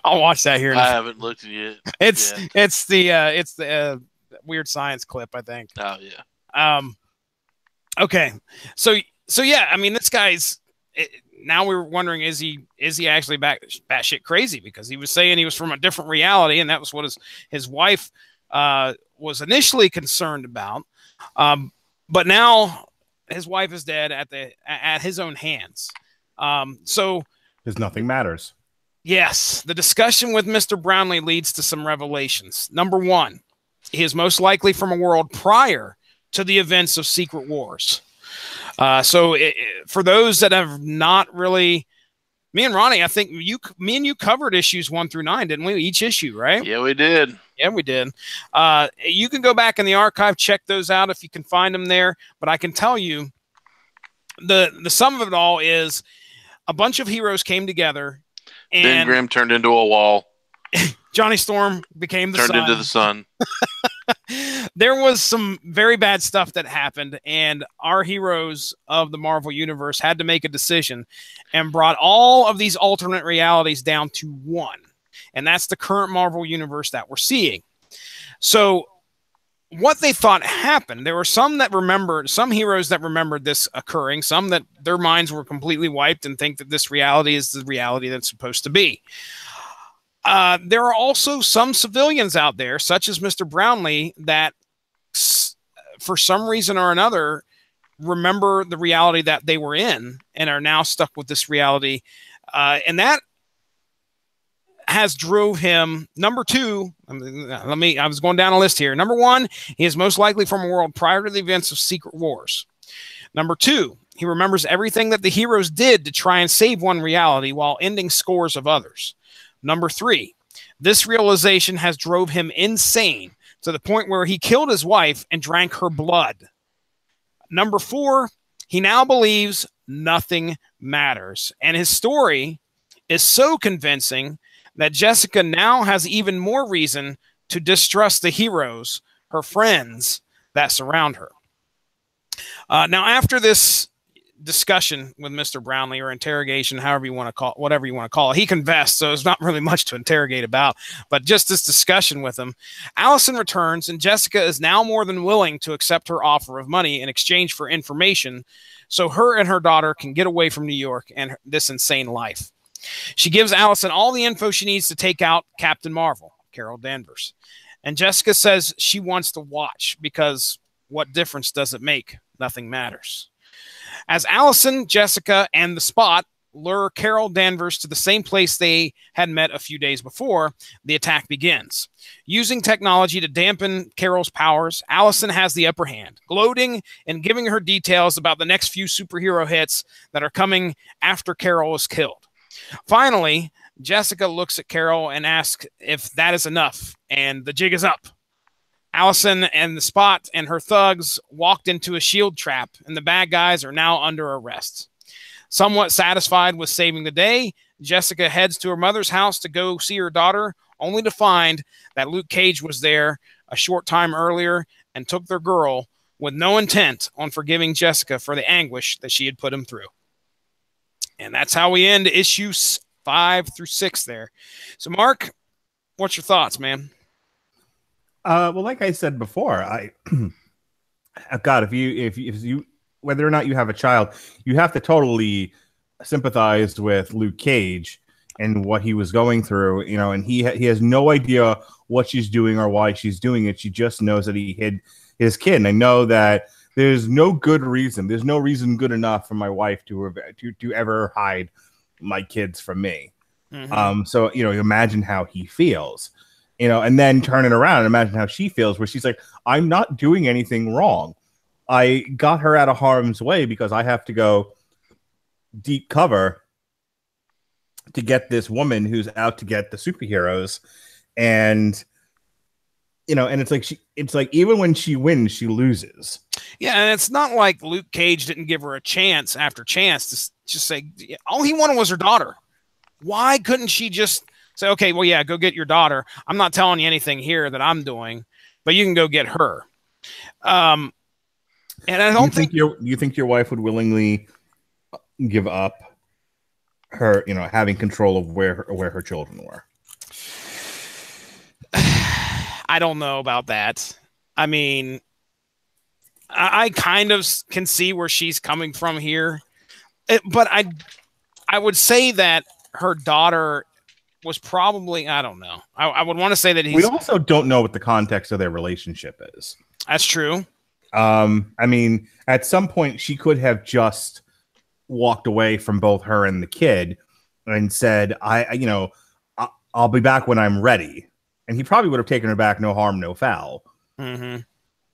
I'll watch that here. I haven't looked at it. It's the weird science clip, I think. Oh yeah. Okay. So yeah, I mean, this guy's now we're wondering, is he actually batshit crazy, because he was saying he was from a different reality, and that was what his wife was initially concerned about. But now his wife is dead at his own hands. So because nothing matters. Yes, the discussion with Mr. Brownlee leads to some revelations. Number one, he is most likely from a world prior to the events of Secret Wars. For those that have not really, me and Ronnie, I think me and you covered issues 1 through 9, didn't we? Each issue, right? Yeah, we did. Yeah, we did. You can go back in the archive, check those out if you can find them there. But I can tell you, the sum of it all is a bunch of heroes came together. And Ben Grimm turned into a wall. Johnny Storm became the sun. Turned into the sun. There was some very bad stuff that happened, and our heroes of the Marvel Universe had to make a decision and brought all of these alternate realities down to one. And that's the current Marvel Universe that we're seeing. So what they thought happened, there were some heroes that remembered this occurring, some that their minds were completely wiped and think that this reality is the reality that's supposed to be. There are also some civilians out there, such as Mr. Brownlee, that for some reason or another remember the reality that they were in and are now stuck with this reality. And that has drove him. Number two, I was going down a list here. Number one, he is most likely from a world prior to the events of Secret Wars. Number two, he remembers everything that the heroes did to try and save one reality while ending scores of others. Number three, this realization has drove him insane to the point where he killed his wife and drank her blood. Number four, he now believes nothing matters. And his story is so convincing that Jessica now has even more reason to distrust the heroes, her friends, that surround her. Now, after this discussion with Mr. Brownlee, or interrogation, however you want to call it, whatever you want to call it, he confessed, so there's not really much to interrogate about, but just this discussion with him, Allison returns, and Jessica is now more than willing to accept her offer of money in exchange for information so her and her daughter can get away from New York and this insane life. She gives Allison all the info she needs to take out Captain Marvel, Carol Danvers. And Jessica says she wants to watch because what difference does it make? Nothing matters. As Allison, Jessica, and the Spot lure Carol Danvers to the same place they had met a few days before, the attack begins. Using technology to dampen Carol's powers, Allison has the upper hand, gloating and giving her details about the next few superhero hits that are coming after Carol is killed. Finally, Jessica looks at Carol and asks if that is enough, and the jig is up. Allison and the Spot and her thugs walked into a shield trap, and the bad guys are now under arrest. Somewhat satisfied with saving the day, Jessica heads to her mother's house to go see her daughter, only to find that Luke Cage was there a short time earlier and took their girl with no intent on forgiving Jessica for the anguish that she had put him through. And that's how we end issues 5 through 6 there. So, Mark, what's your thoughts, man? Well, like I said before, God, if you whether or not you have a child, you have to totally sympathize with Luke Cage and what he was going through, you know, and he has no idea what she's doing or why she's doing it. She just knows that he hid his kid. And I know that there's no good reason. There's no reason good enough for my wife to ever hide my kids from me. Mm-hmm. So, you know, imagine how he feels, you know, and then turn it around and imagine how she feels, where she's like, I'm not doing anything wrong. I got her out of harm's way because I have to go deep cover to get this woman who's out to get the superheroes. And, you know, and it's like even when she wins, she loses. Yeah, and it's not like Luke Cage didn't give her a chance after chance to just say, all he wanted was her daughter. Why couldn't she just say, okay, well, yeah, go get your daughter. I'm not telling you anything here that I'm doing, but you can go get her. And I don't think you think your wife would willingly give up her, you know, having control of where her children were. I don't know about that. I mean, I kind of can see where she's coming from here, but I would say that her daughter was probably, I don't know. I would want to say that we also don't know what the context of their relationship is. That's true. I mean, at some point she could have just walked away from both her and the kid and said, I'll be back when I'm ready. And he probably would have taken her back, no harm, no foul. Mm-hmm.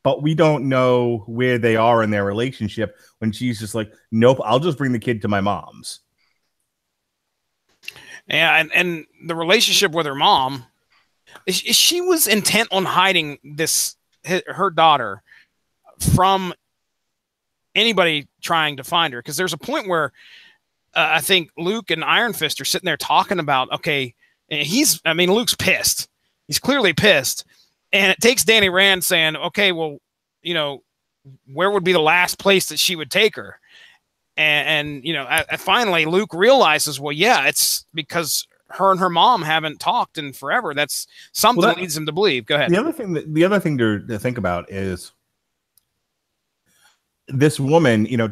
But we don't know where they are in their relationship when she's just like, nope, I'll just bring the kid to my mom's. Yeah, and the relationship with her mom, she was intent on hiding her daughter from anybody trying to find her, because there's a point where I think Luke and Iron Fist are sitting there talking about, okay, Luke's pissed. He's clearly pissed. And it takes Danny Rand saying, okay, well, you know, where would be the last place that she would take her? And you know, finally Luke realizes, well, yeah, it's because her and her mom haven't talked in forever. That's something that leads him to believe. Go ahead. The other thing to think about is this woman, you know,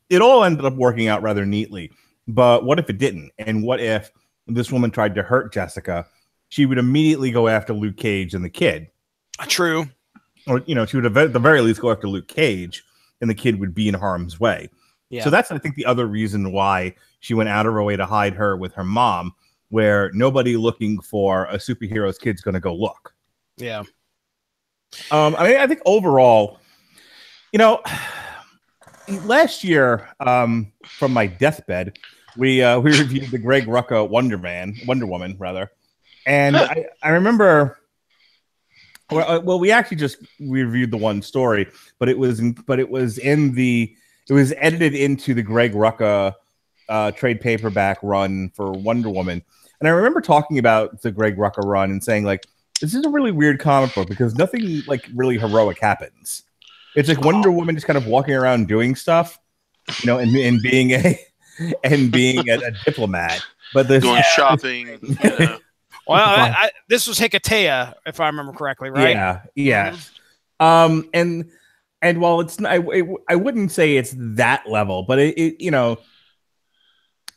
it all ended up working out rather neatly, but what if it didn't? And what if this woman tried to hurt Jessica? She would immediately go after Luke Cage and the kid. True. Or, you know, she would at the very least go after Luke Cage and the kid would be in harm's way. Yeah. So that's, I think, the other reason why she went out of her way to hide her with her mom, where nobody looking for a superhero's kid's going to go look. Yeah. I think overall, you know, last year, from my deathbed, we reviewed the Greg Rucka Wonder Woman, rather. And I remember, well, we actually just reviewed the one story, but it was edited into the Greg Rucka trade paperback run for Wonder Woman. And I remember talking about the Greg Rucka run and saying, like, this is a really weird comic book because nothing like really heroic happens. It's like Wonder Woman just kind of walking around doing stuff, you know, and being a diplomat, but going shopping. You know. Well, this was Hikatea, if I remember correctly, right? Yeah, yeah. Mm-hmm. And while it's not, I wouldn't say it's that level, but it you know,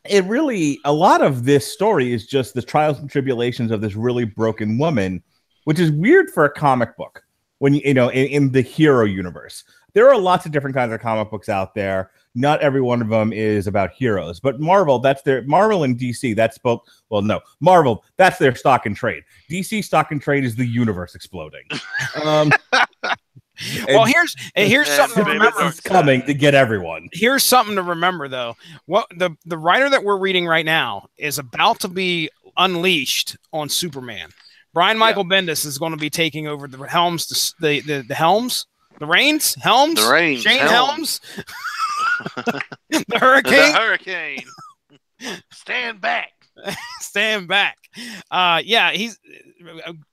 it really, a lot of this story is just the trials and tribulations of this really broken woman, which is weird for a comic book when you know in the hero universe. There are lots of different kinds of comic books out there. Not every one of them is about heroes, but Marvel and DC, that's both. Well, no, Marvel, that's their stock and trade. DC stock and trade is the universe exploding. Well, here's something to remember. It's coming to get everyone. Here's something to remember, though. What the writer that we're reading right now is about to be unleashed on Superman. Brian Michael Bendis is going to be taking over the helms, the helms, the reins, helms, the reins, Shane Helms, the Hurricane. Stand back. Stand back.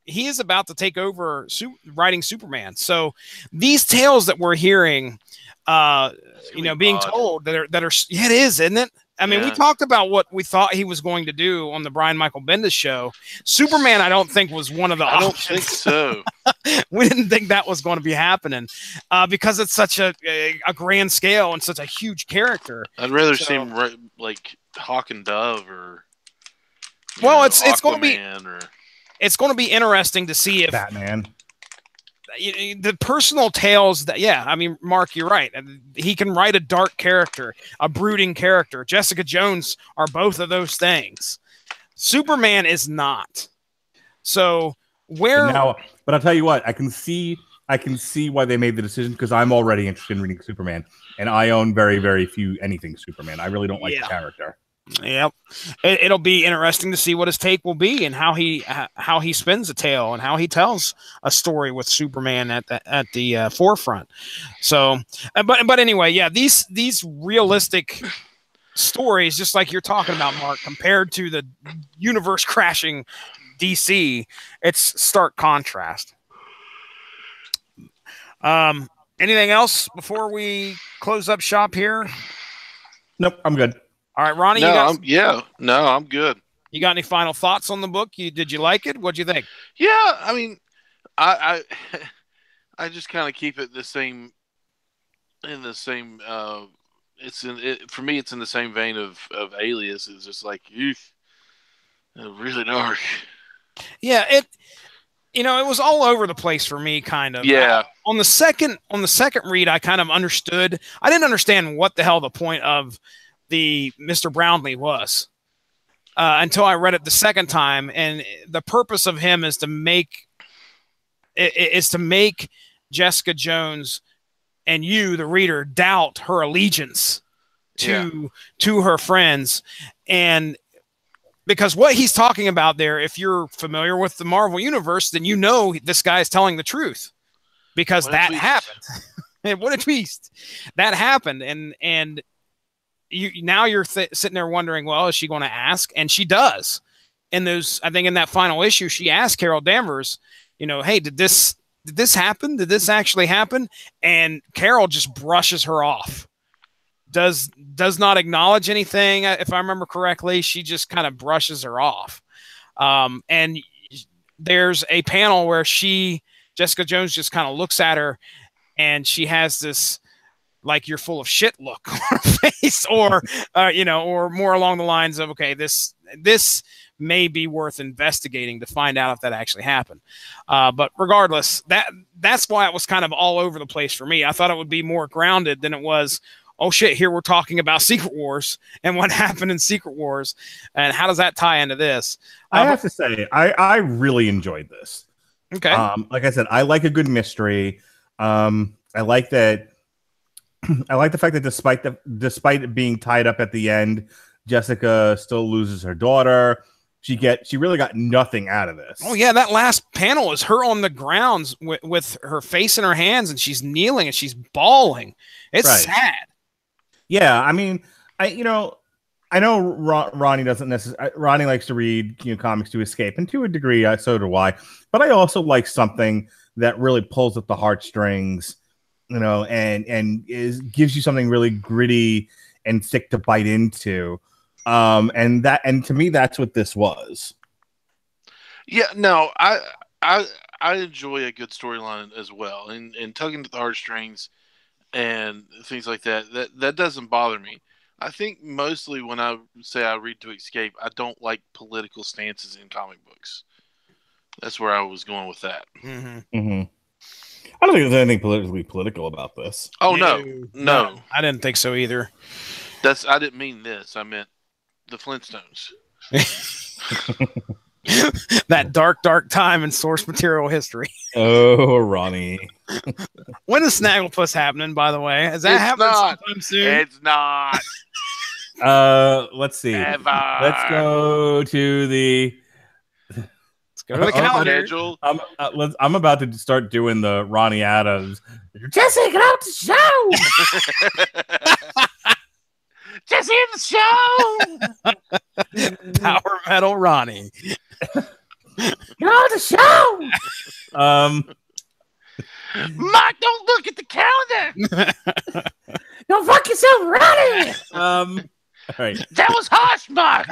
He is about to take over writing Superman. So these tales that we're hearing, being told that are it is, isn't it? I mean, we talked about what we thought he was going to do on the Brian Michael Bendis show. Superman, I don't think was one of the options. I don't think so. We didn't think that was going to be happening because it's such a grand scale and such a huge character. I'd rather see him like Hawk and Dove or it's going to be interesting to see if Batman. The personal tales that, I mean, Mark, you're right. He can write a dark character, a brooding character. Jessica Jones are both of those things. Superman is not. So but I'll tell you what, I can see why they made the decision because I'm already interested in reading Superman, and I own very, very few anything Superman. I really don't like the character. Yep, it'll be interesting to see what his take will be and how he spins a tale and how he tells a story with Superman at the forefront. So, but anyway, these realistic stories, just like you're talking about, Mark, compared to the universe crashing DC, it's stark contrast. Anything else before we close up shop here? Nope, I'm good. All right, Ronnie. I'm good. You got any final thoughts on the book? Did you like it? What'd you think? Yeah, I mean, I just kind of keep it the same. In the same, for me, it's in the same vein of Alias. It's just like, really dark. Yeah, it was all over the place for me, kind of. Yeah. On the second read, I kind of understood. I didn't understand what the hell the point of the Mr. Brownlee was until I read it the second time, and the purpose of him is to make Jessica Jones and you, the reader, doubt her allegiance to her friends, and because what he's talking about there, if you're familiar with the Marvel universe, then you know this guy is telling the truth because that happened. And what a twist! That happened, and you're sitting there wondering, well, is she going to ask? And she does. And I think in that final issue, she asked Carol Danvers, hey, did this happen? Did this actually happen? And Carol just brushes her off. Does not acknowledge anything. If I remember correctly, she just kind of brushes her off. And there's a panel where Jessica Jones just kind of looks at her, and she has this, like, you're full of shit look on her face, or more along the lines of, okay, this may be worth investigating to find out if that actually happened. But regardless, that's why it was kind of all over the place for me. I thought it would be more grounded than it was. Oh shit, here we're talking about Secret Wars and what happened in Secret Wars and how does that tie into this? I have to say, I really enjoyed this. Okay. Like I said, I like a good mystery. I like that. I like the fact that despite it being tied up at the end, Jessica still loses her daughter. She really got nothing out of this. Oh yeah, that last panel is her on the grounds with her face in her hands, and she's kneeling and she's bawling. It's sad. Yeah, I mean, I know Ronnie doesn't necessarily. Ronnie likes to read comics to escape, and to a degree, so do I. But I also like something that really pulls at the heartstrings. And gives you something really gritty and thick to bite into, and to me, that's what this was. Yeah, no, I enjoy a good storyline as well, and tugging at the heartstrings and things like that. That doesn't bother me. I think mostly when I say I read to escape, I don't like political stances in comic books. That's where I was going with that. Mm-hmm. Mm-hmm. I don't think there's anything politically political about this. Oh no. I didn't think so either. I didn't mean this. I meant the Flintstones. That dark time in source material history. Oh, Ronnie. When is Snagglepuss happening, by the way? Is that happening sometime soon? It's not. Let's see. Ever. Let's go to the calendar. Schedule. I'm about to start doing the Ronnie Adams. Jesse, get out the show. Jesse in the show. Power Metal Ronnie. Get out the show. Mike, don't look at the calendar. Don't fuck yourself, Ronnie. All right. That was harsh, Mark.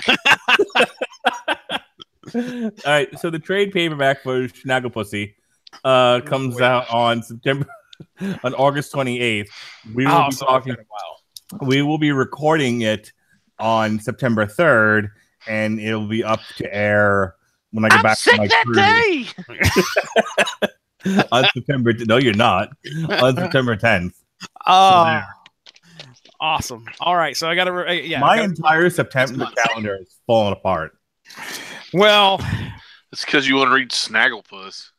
All right. So the trade paperback for Snagglepussy comes out on August 28th. We will be talking. We will be recording it on September 3rd, and it'll be up to air when I get back to my crew. Day. On September. No, you're not. On September 10th. Oh, awesome! All right, so I got to. My entire September calendar is falling apart. Well, it's because you want to read Snagglepuss.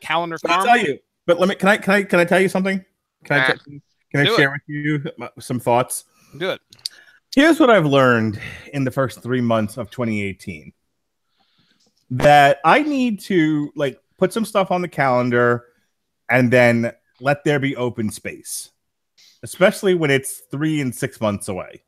Calendar. I'll tell you, but let me. Can I tell you something? Can I share with you some thoughts? Do it. Here's what I've learned in the first 3 months of 2018. That I need to put some stuff on the calendar and then let there be open space, especially when it's 3 and 6 months away.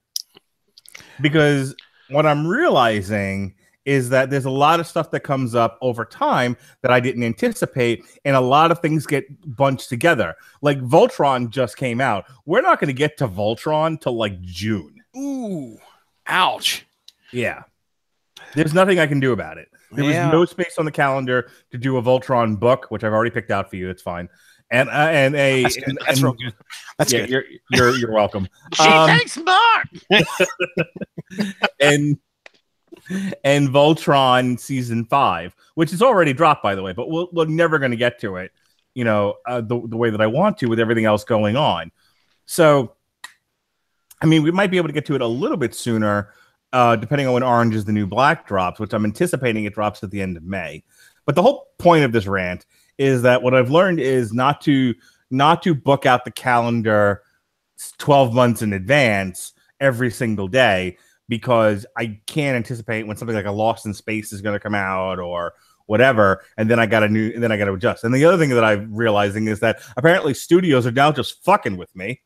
Because what I'm realizing is that there's a lot of stuff that comes up over time that I didn't anticipate, and a lot of things get bunched together. Like Voltron just came out. We're not going to get to Voltron till June. Ooh, ouch. Yeah. There's nothing I can do about it. There was no space on the calendar to do a Voltron book, which I've already picked out for you. It's fine. And that's real good. That's good. You're welcome. Gee, thanks, Mark. and Voltron season 5, which is already dropped, by the way, but we're never going to get to it, the way that I want to with everything else going on. So, I mean, we might be able to get to it a little bit sooner, depending on when Orange is the New Black drops, which I'm anticipating it drops at the end of May. But the whole point of this rant is that what I've learned is not to book out the calendar 12 months in advance every single day, because I can't anticipate when something like a Lost in Space is going to come out or whatever, and then I got to adjust. And the other thing that I'm realizing is that apparently studios are now just fucking with me.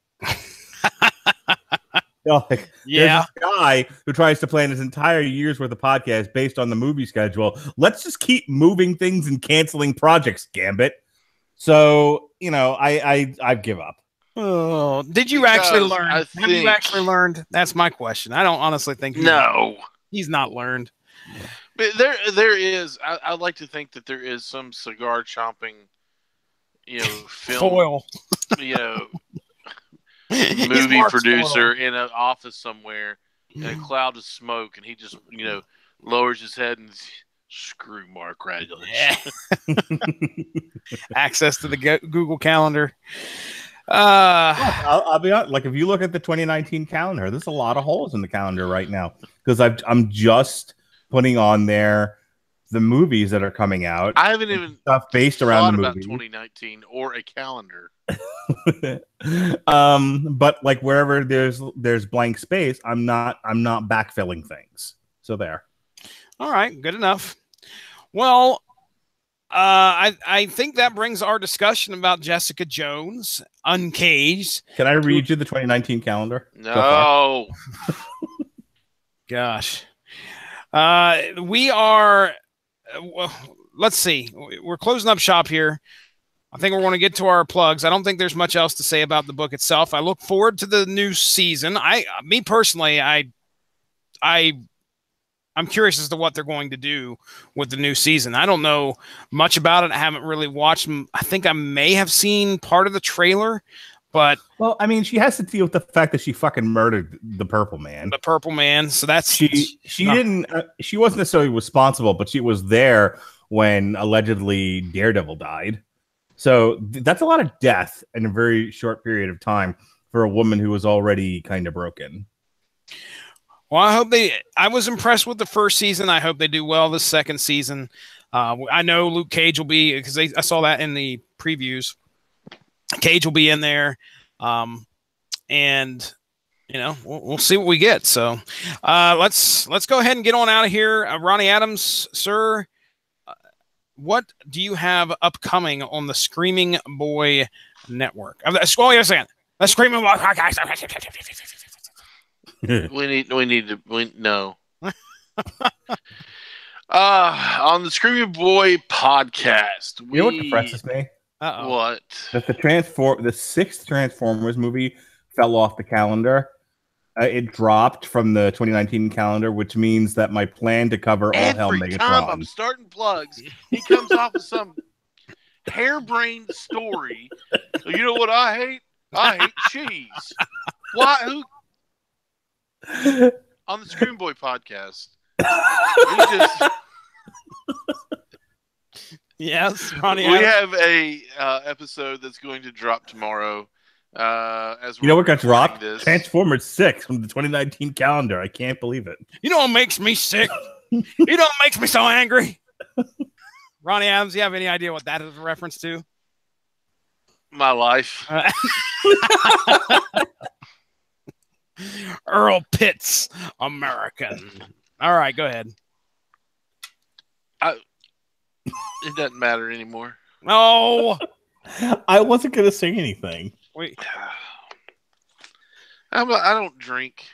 There's this guy who tries to plan his entire year's worth of podcast based on the movie schedule. Let's just keep moving things and canceling projects, Gambit. So, I give up. Oh, did you actually learn? Have you actually learned? That's my question. I don't honestly think he's not learned. But there is. I like to think that there is some cigar chomping, film, foil, movie producer in an office somewhere in a cloud of smoke, and he just lowers his head and screw Mark Radlich. Access to the Google Calendar. I'll be honest. If you look at the 2019 calendar, there's a lot of holes in the calendar right now, because I'm just putting on there the movies that are coming out. I haven't even stuff based around the movie. 2019 or a calendar. But wherever there's blank space, I'm not backfilling things. So there. All right, good enough. Well, I think that brings our discussion about Jessica Jones, Uncaged. Can I read you the 2019 calendar? No. Gosh. We are, let's see. We're closing up shop here. I think we're going to get to our plugs. I don't think there's much else to say about the book itself. I look forward to the new season. Me personally, I'm curious as to what they're going to do with the new season. I don't know much about it. I haven't really watched them. I think I may have seen part of the trailer, But well, I mean, she has to deal with the fact that she fucking murdered the Purple Man. The Purple Man. So that's she didn't. She wasn't necessarily responsible, but she was there when allegedly Daredevil died. So that's a lot of death in a very short period of time for a woman who was already kind of broken. Well, I was impressed with the first season. I hope they do well this second season. I know Luke Cage will be, because I saw that in the previews. Cage will be in there. And we'll see what we get. So let's go ahead and get on out of here. Ronnie Adams, sir, what do you have upcoming on the Screaming Boy Network? Wait a second. The Screaming Boy podcast. No. On the Screaming Boy podcast, you know what depresses me? What? That the sixth Transformers movie fell off the calendar. It dropped from the 2019 calendar, which means that my plan to cover all Hell Megatron. Every time I'm starting plugs, he comes off with some harebrained story. You know what I hate? I hate cheese. Why? Who? On the Scream Boy podcast, yes, Ronnie. We have a episode that's going to drop tomorrow. As you know what got dropped? Transformers 6 from the 2019 calendar. I can't believe it. You know what makes me sick? You know what makes me so angry? Ronnie Adams, do you have any idea what that is a reference to? My life. Earl Pitts, American. All right, go ahead. It doesn't matter anymore. No. I wasn't going to say anything. Wait. I don't drink.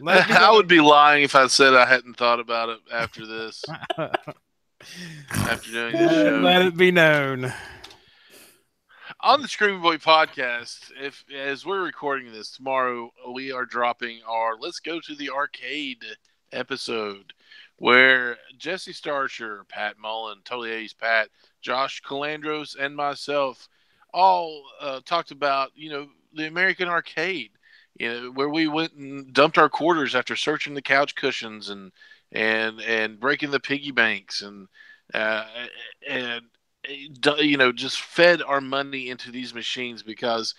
I would be lying if I said I hadn't thought about it after this. After doing this show. Let it be known. On the Screaming Boy podcast, as we're recording this tomorrow, we are dropping our Let's Go to the Arcade episode, where Jesse Starcher, Pat Mullen, Totally 80s Pat, Josh Calandros, and myself all talked about, the American arcade, where we went and dumped our quarters after searching the couch cushions and breaking the piggy banks and just fed our money into these machines because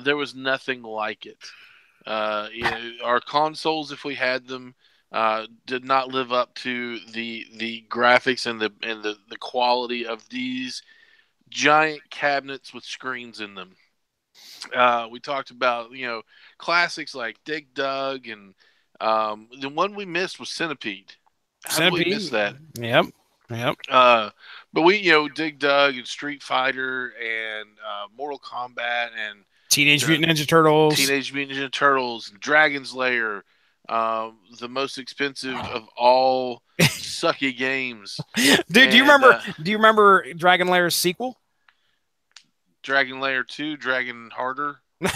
there was nothing like it. Our consoles, if we had them, did not live up to the graphics and the quality of these giant cabinets with screens in them. We talked about classics like Dig Dug, and the one we missed was Centipede. How did we miss that? Yep. But we Dig Dug and Street Fighter and Mortal Kombat and Teenage Mutant Ninja Turtles, and Dragon's Lair. The most expensive of all sucky games. Dude, do you remember Dragon Lair's sequel? Dragon Lair 2, Dragon Harder? I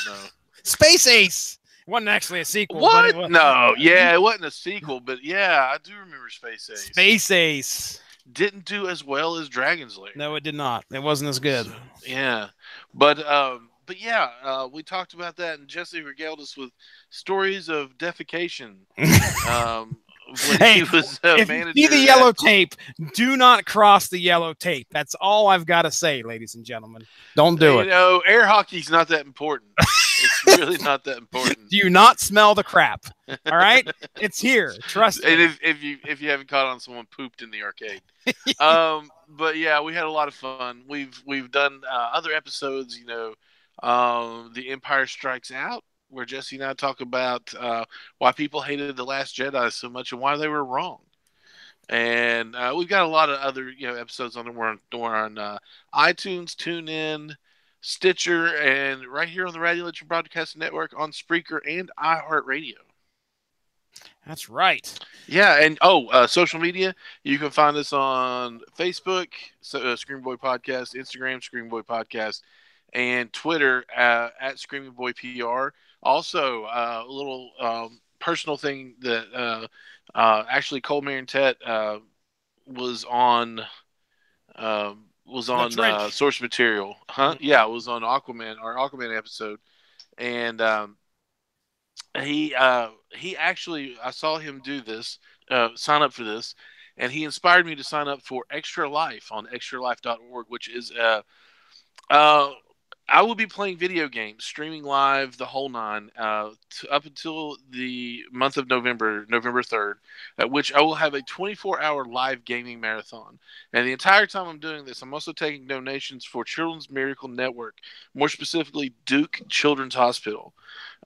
don't know. Space Ace! It wasn't actually a sequel. What? It wasn't a sequel, but yeah, I do remember Space Ace. Space Ace. Didn't do as well as Dragon's Lair. No, it did not. It wasn't as good. So, yeah. But yeah, we talked about that, and Jesse regaled us with stories of defecation. When he was if manager. You see the yellow tape, do not cross the yellow tape. That's all I've got to say, ladies and gentlemen. Don't do it. Air hockey's not that important. It's really not that important. Do you not smell the crap? All right, it's here. Trust me. And if you haven't caught on, someone pooped in the arcade. But yeah, we had a lot of fun. We've done other episodes. The Empire Strikes Out, where Jesse and I talk about why people hated The Last Jedi so much and why they were wrong. And we've got a lot of other episodes on there. We're on iTunes, TuneIn, Stitcher, and right here on the Radio Legend Broadcasting Network on Spreaker and iHeartRadio. That's right. Yeah, and social media. You can find us on Facebook, Screaming Boy Podcast, Instagram, Screaming Boy Podcast, and Twitter at Screaming Boy PR. Also, a little personal thing that actually Cole Marion Tet was on was on Source Material. Huh? Yeah, it was on Aquaman, our Aquaman episode, and he actually, I saw him do this, sign up for this, and he inspired me to sign up for Extra Life on extralife.org, which is I will be playing video games, streaming live, the whole nine, up until the month of November 3rd, at which I will have a 24-hour live gaming marathon. And the entire time I'm doing this, I'm also taking donations for Children's Miracle Network, more specifically Duke Children's Hospital.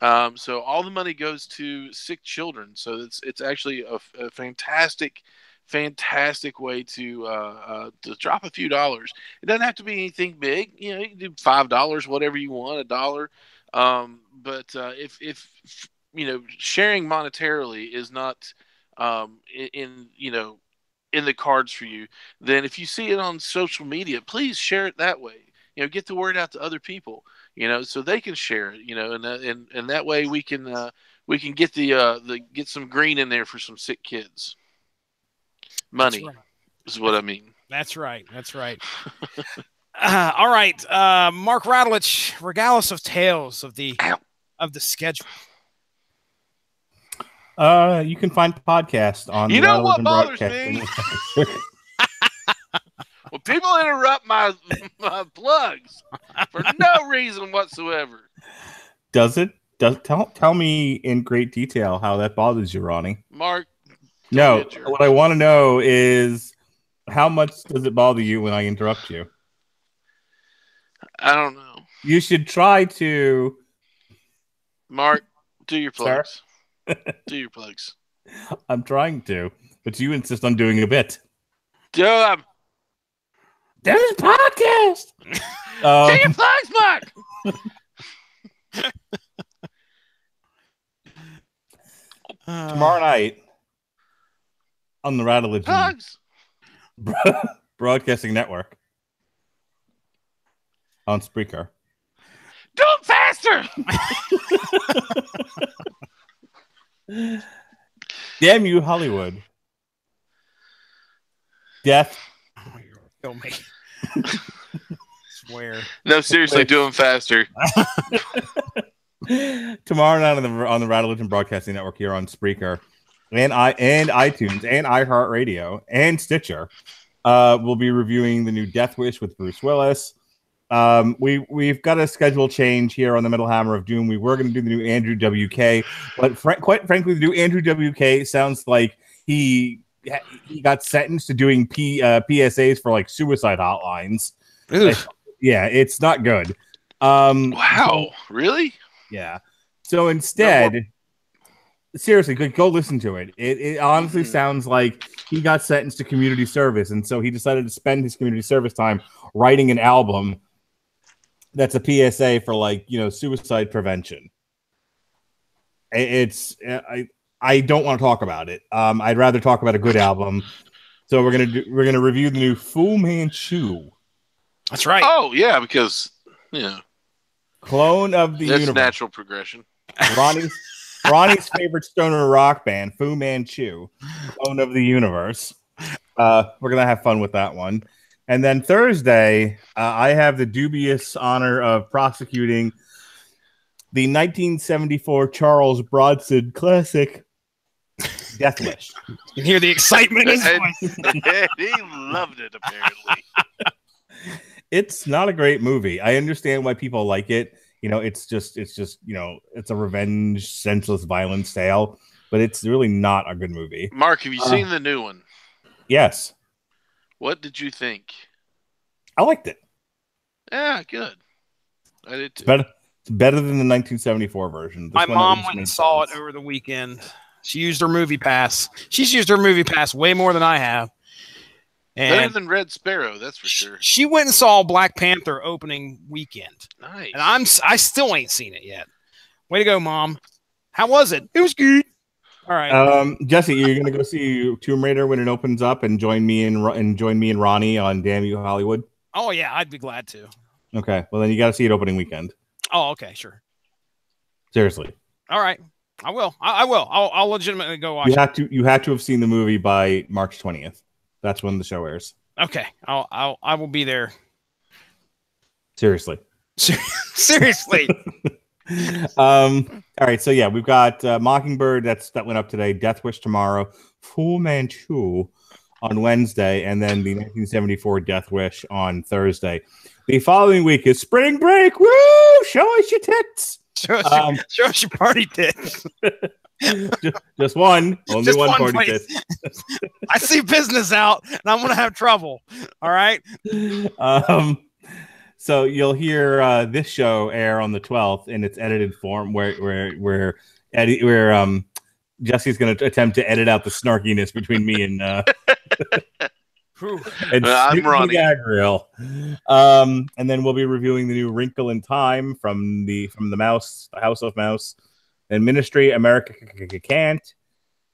So all the money goes to sick children. So it's actually a fantastic way to drop a few dollars. It doesn't have to be anything big. You know, you can do $5, whatever you want, $1. But if you know, sharing monetarily is not in the cards for you, then if you see it on social media, please share it that way. You know, get the word out to other people. You know, so they can share it. You know, and that way we can get get some green in there for some sick kids. Money is what I mean. That's right. All right. Mark Radulich, regale us of tales of the schedule. You can find podcasts on. You know what bothers me? Well, people interrupt my plugs for no reason whatsoever. Does it? Tell me in great detail how that bothers you, Ronnie. Mark. No, what I want to know is how much does it bother you when I interrupt you? I don't know. You should try to. Mark, do your plugs. Do your plugs. I'm trying to, but you insist on doing a bit. Do them. There's a podcast. Do your plugs, Mark. Tomorrow night on the Radulich Broadcasting Network on Spreaker. Do it faster! Damn you, Hollywood. Death. Kill me. Swear. No, seriously, do them faster. Tomorrow night on the Radulich Broadcasting Network here on Spreaker and iTunes and iHeartRadio and Stitcher, we'll be reviewing the new Death Wish with Bruce Willis. We've got a schedule change here on the Metal Hammer of Doom. We were going to do the new Andrew WK, but quite frankly, the new Andrew WK sounds like he got sentenced to doing PSAs for like suicide hotlines. Yeah, it's not good. Wow, really? Yeah. So instead, seriously, go listen to it. It honestly sounds like he got sentenced to community service, and so he decided to spend his community service time writing an album that's a PSA for, like, you know, suicide prevention. I don't want to talk about it. I'd rather talk about a good album. So we're gonna review the new Fu Manchu. That's right. Oh yeah, because Clone of the Universe. That's natural progression. Ronnie's favorite stoner rock band, Fu Manchu, Clone of the Universe. We're gonna have fun with that one. And then Thursday, I have the dubious honor of prosecuting the 1974 Charles Bronson classic, Death Wish. You can hear the excitement in his voice. He loved it, apparently. It's not a great movie. I understand why people like it. You know, it's just, you know, it's a revenge, senseless violence tale, but it's really not a good movie. Mark, have you seen the new one? Yes. What did you think? I liked it. Yeah, good. I did too. It's better than the 1974 version. My mom went and saw it over the weekend. She used her movie pass. She's used her movie pass way more than I have. And better than Red Sparrow, that's for sure. She went and saw Black Panther opening weekend. Nice. And I still ain't seen it yet. Way to go, Mom. How was it? It was good. All right. Jesse, you're gonna go see Tomb Raider when it opens up and join me and Ronnie on Damn You Hollywood? Oh yeah, I'd be glad to. Okay. Well, then you got to see it opening weekend. Oh, okay, sure. Seriously. All right. I will. I will. I'll legitimately go watch it. You have to have seen the movie by March 20th. That's when the show airs. Okay, I will be there. Seriously. Seriously. All right, so yeah, we've got Mockingbird that went up today, Death Wish tomorrow, Fu Manchu on Wednesday, and then the 1974 Death Wish on Thursday. The following week is spring break. Woo! Show us your tits. Show us your party tits. just one, only just one party tits. I see business out, and I'm gonna have trouble. All right. So you'll hear this show air on the 12th in its edited form, where Jesse's going to attempt to edit out the snarkiness between me and I'm running Gabriel. And then we'll be reviewing the new Wrinkle in Time from the Mouse, the House of Mouse, and Ministry America Can't.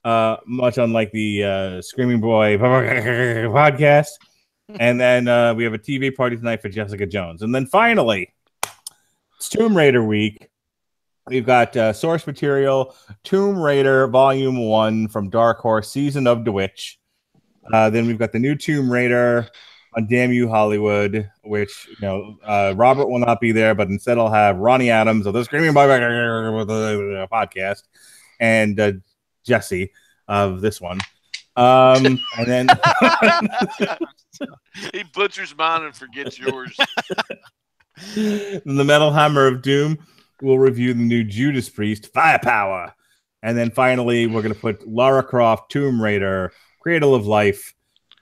Much unlike the Screaming Boy podcast. And then we have a TV party tonight for Jessica Jones. And then finally, it's Tomb Raider week. We've got source material, Tomb Raider Volume 1 from Dark Horse, Season of the Witch. Then we've got the new Tomb Raider on Damn You Hollywood, which, Robert will not be there, but instead I'll have Ronnie Adams of the Screaming Boy podcast and Jesse of this one. And then he butchers mine and forgets yours. The Metal Hammer of Doom will review the new Judas Priest Firepower, and then finally we're going to put Lara Croft Tomb Raider Cradle of Life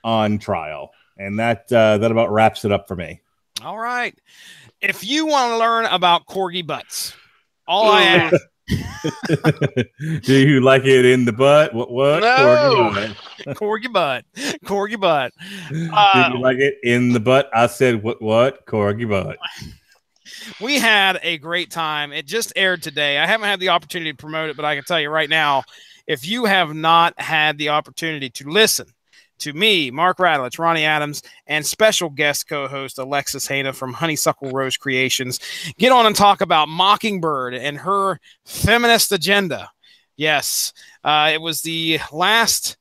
on trial, and that about wraps it up for me. All right, if you want to learn about corgi butts, all I ask. Do you like it in the butt? What? No. Corgi butt. Corgi butt. Do you like it in the butt? I said what? Corgi butt. We had a great time. It just aired today. I haven't had the opportunity to promote it, but I can tell you right now, if you have not had the opportunity to listen to me, Mark Radulich, Ronnie Adams, and special guest co-host Alexis Hana from Honeysuckle Rose Creations, get on and talk about Mockingbird and her feminist agenda. Yes, it was the last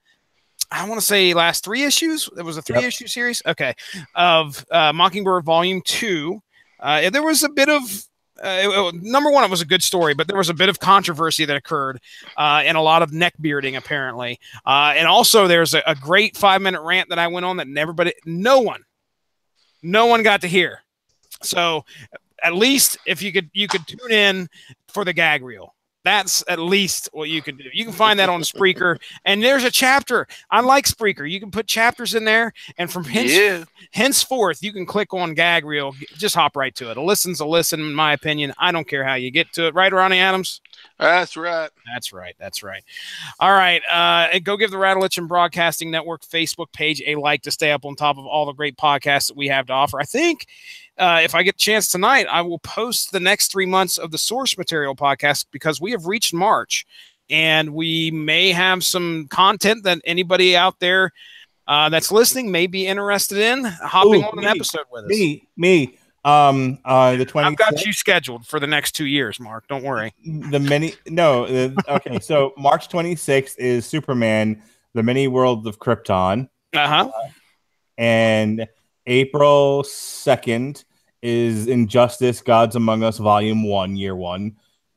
3 issues. It was a 3-issue series, okay, of Mockingbird Volume 2. There was a bit of number one, it was a good story, but there was a bit of controversy that occurred and a lot of neck bearding, apparently. And also there's a great 5-minute rant that I went on that no one got to hear. So at least if you could tune in for the gag reel. That's at least what you can do. You can find that on Spreaker, and there's a chapter. Unlike Spreaker, you can put chapters in there, and from henceforth, you can click on Gag Reel. Just hop right to it. A listen's a listen, in my opinion. I don't care how you get to it. Right, Ronnie Adams? That's right. That's right. That's right. All right. Go give the Radulich and Broadcasting Network Facebook page a like to stay up on top of all the great podcasts that we have to offer. I think if I get a chance tonight, I will post the next 3 months of the source material podcast because we have reached March and we may have some content that anybody out there that's listening may be interested in hopping on an episode with us. Me. The 20. I've got you scheduled for the next 2 years, Mark. Don't worry. Okay. So March 26th is Superman, the Many Worlds of Krypton. And April 2nd is Injustice: Gods Among Us, Volume 1, Year 1.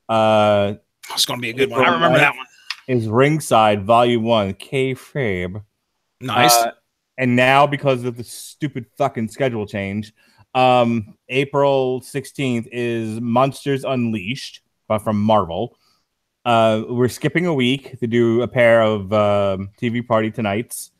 It's going to be a good one. I remember that one. Is Ringside, Volume 1, Kayfabe. Nice. And now, because of the stupid fucking schedule change, April 16th is Monsters Unleashed from Marvel. We're skipping a week to do a pair of TV Party Tonights.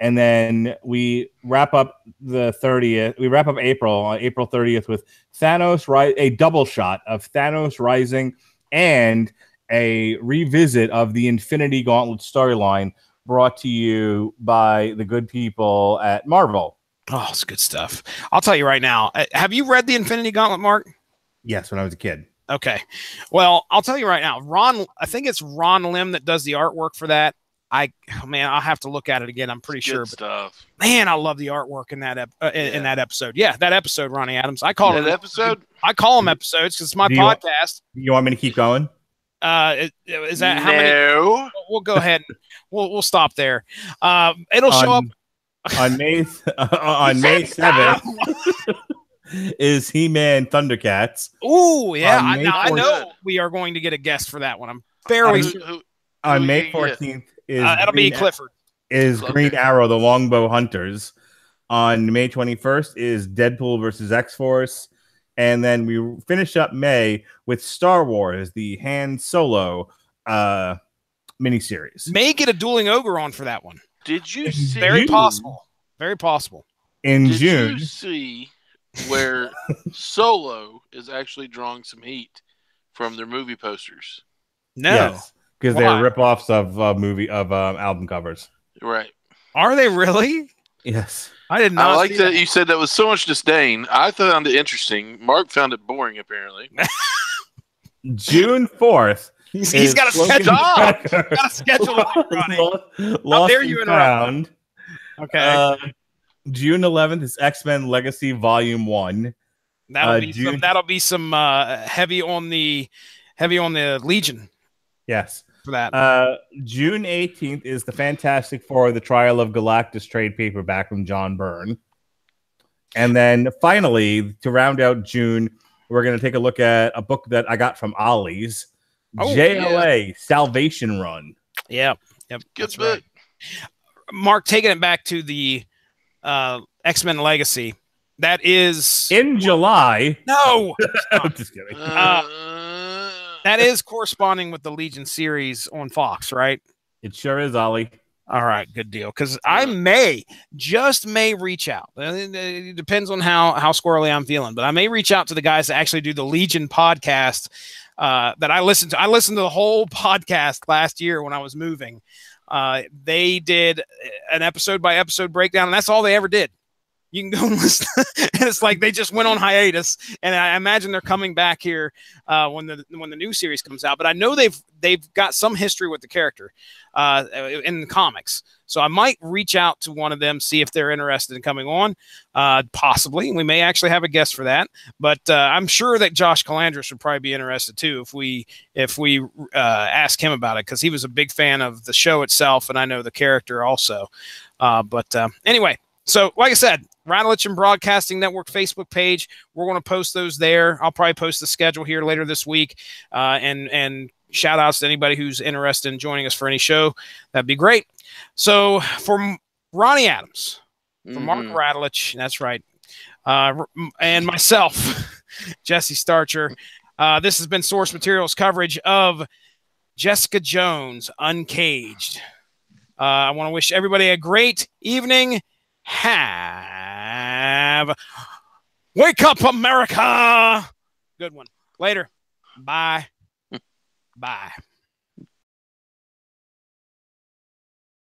And then we wrap up the 30th. We wrap up April on April 30th with a double shot of Thanos Rising and a revisit of the Infinity Gauntlet storyline brought to you by the good people at Marvel. Oh, it's good stuff. I'll tell you right now. Have you read the Infinity Gauntlet, Mark? Yes, when I was a kid. Okay. Well, I'll tell you right now. I think it's Ron Lim that does the artwork for that. I'll have to look at it again. I'm pretty sure. Stuff. Man, I love the artwork in that in that episode. Yeah, that episode, Ronnie Adams. I call them episodes because it's my podcast. You want me to keep going? Is that how many? We'll go ahead. We'll stop there. It'll show up. On May 7th is He-Man Thundercats. Oh yeah, I 14th know we are going to get a guest for that one. I'm fairly sure. On May 14th is that'll be Clifford. Green Arrow, the Longbow Hunters. On May 21st is Deadpool versus X-Force. And then we finish up May with Star Wars, the Han Solo miniseries. May get a Dueling Ogre on for that one. Did you see? Very possible. Very possible. In Did June. you see where Solo is actually drawing some heat from their movie posters? No. Yes, because they're rip-offs of album covers. Right. Are they really? Yes. I did not. I like that you said that with so much disdain. I found it interesting. Mark found it boring, apparently. June 4th. He's got a schedule. He's got a schedule. Lost and Found. Okay. June 11th is X-Men Legacy Volume 1. That'll be some heavy on the Legion. Yes. For that. June 18th is the Fantastic Four, The Trial of Galactus trade paperback from John Byrne. And then finally, to round out June, we're going to take a look at a book that I got from Ollie's. JLA Salvation Run. Yeah. Yep. Good book. Right. Mark, taking it back to the X-Men Legacy. That is in July. No. I'm just kidding. That is corresponding with the Legion series on Fox, right? It sure is, Ollie. All right, good deal. Because I may reach out. It depends on how squirrely I'm feeling, but I may reach out to the guys that actually do the Legion podcast that I listened to. I listened to the whole podcast last year when I was moving. They did an episode by episode breakdown, and that's all they ever did. You can go and listen. And it's like they just went on hiatus, and I imagine they're coming back here when the new series comes out. But I know they've got some history with the character in the comics, so I might reach out to one of them, see if they're interested in coming on. Possibly, we may actually have a guest for that. But I'm sure that Josh Calandris would probably be interested too if we ask him about it, because he was a big fan of the show itself, and I know the character also. But anyway. So, like I said, Radulich and Broadcasting Network Facebook page. We're going to post those there. I'll probably post the schedule here later this week. And shout outs to anybody who's interested in joining us for any show. That'd be great. So, for Ronnie Adams, for Mark Radulich, that's right, and myself, Jesse Starcher, this has been Source Materials coverage of Jessica Jones Uncaged. I want to wish everybody a great evening. Wake up, America. Good one. Later. Bye. Bye.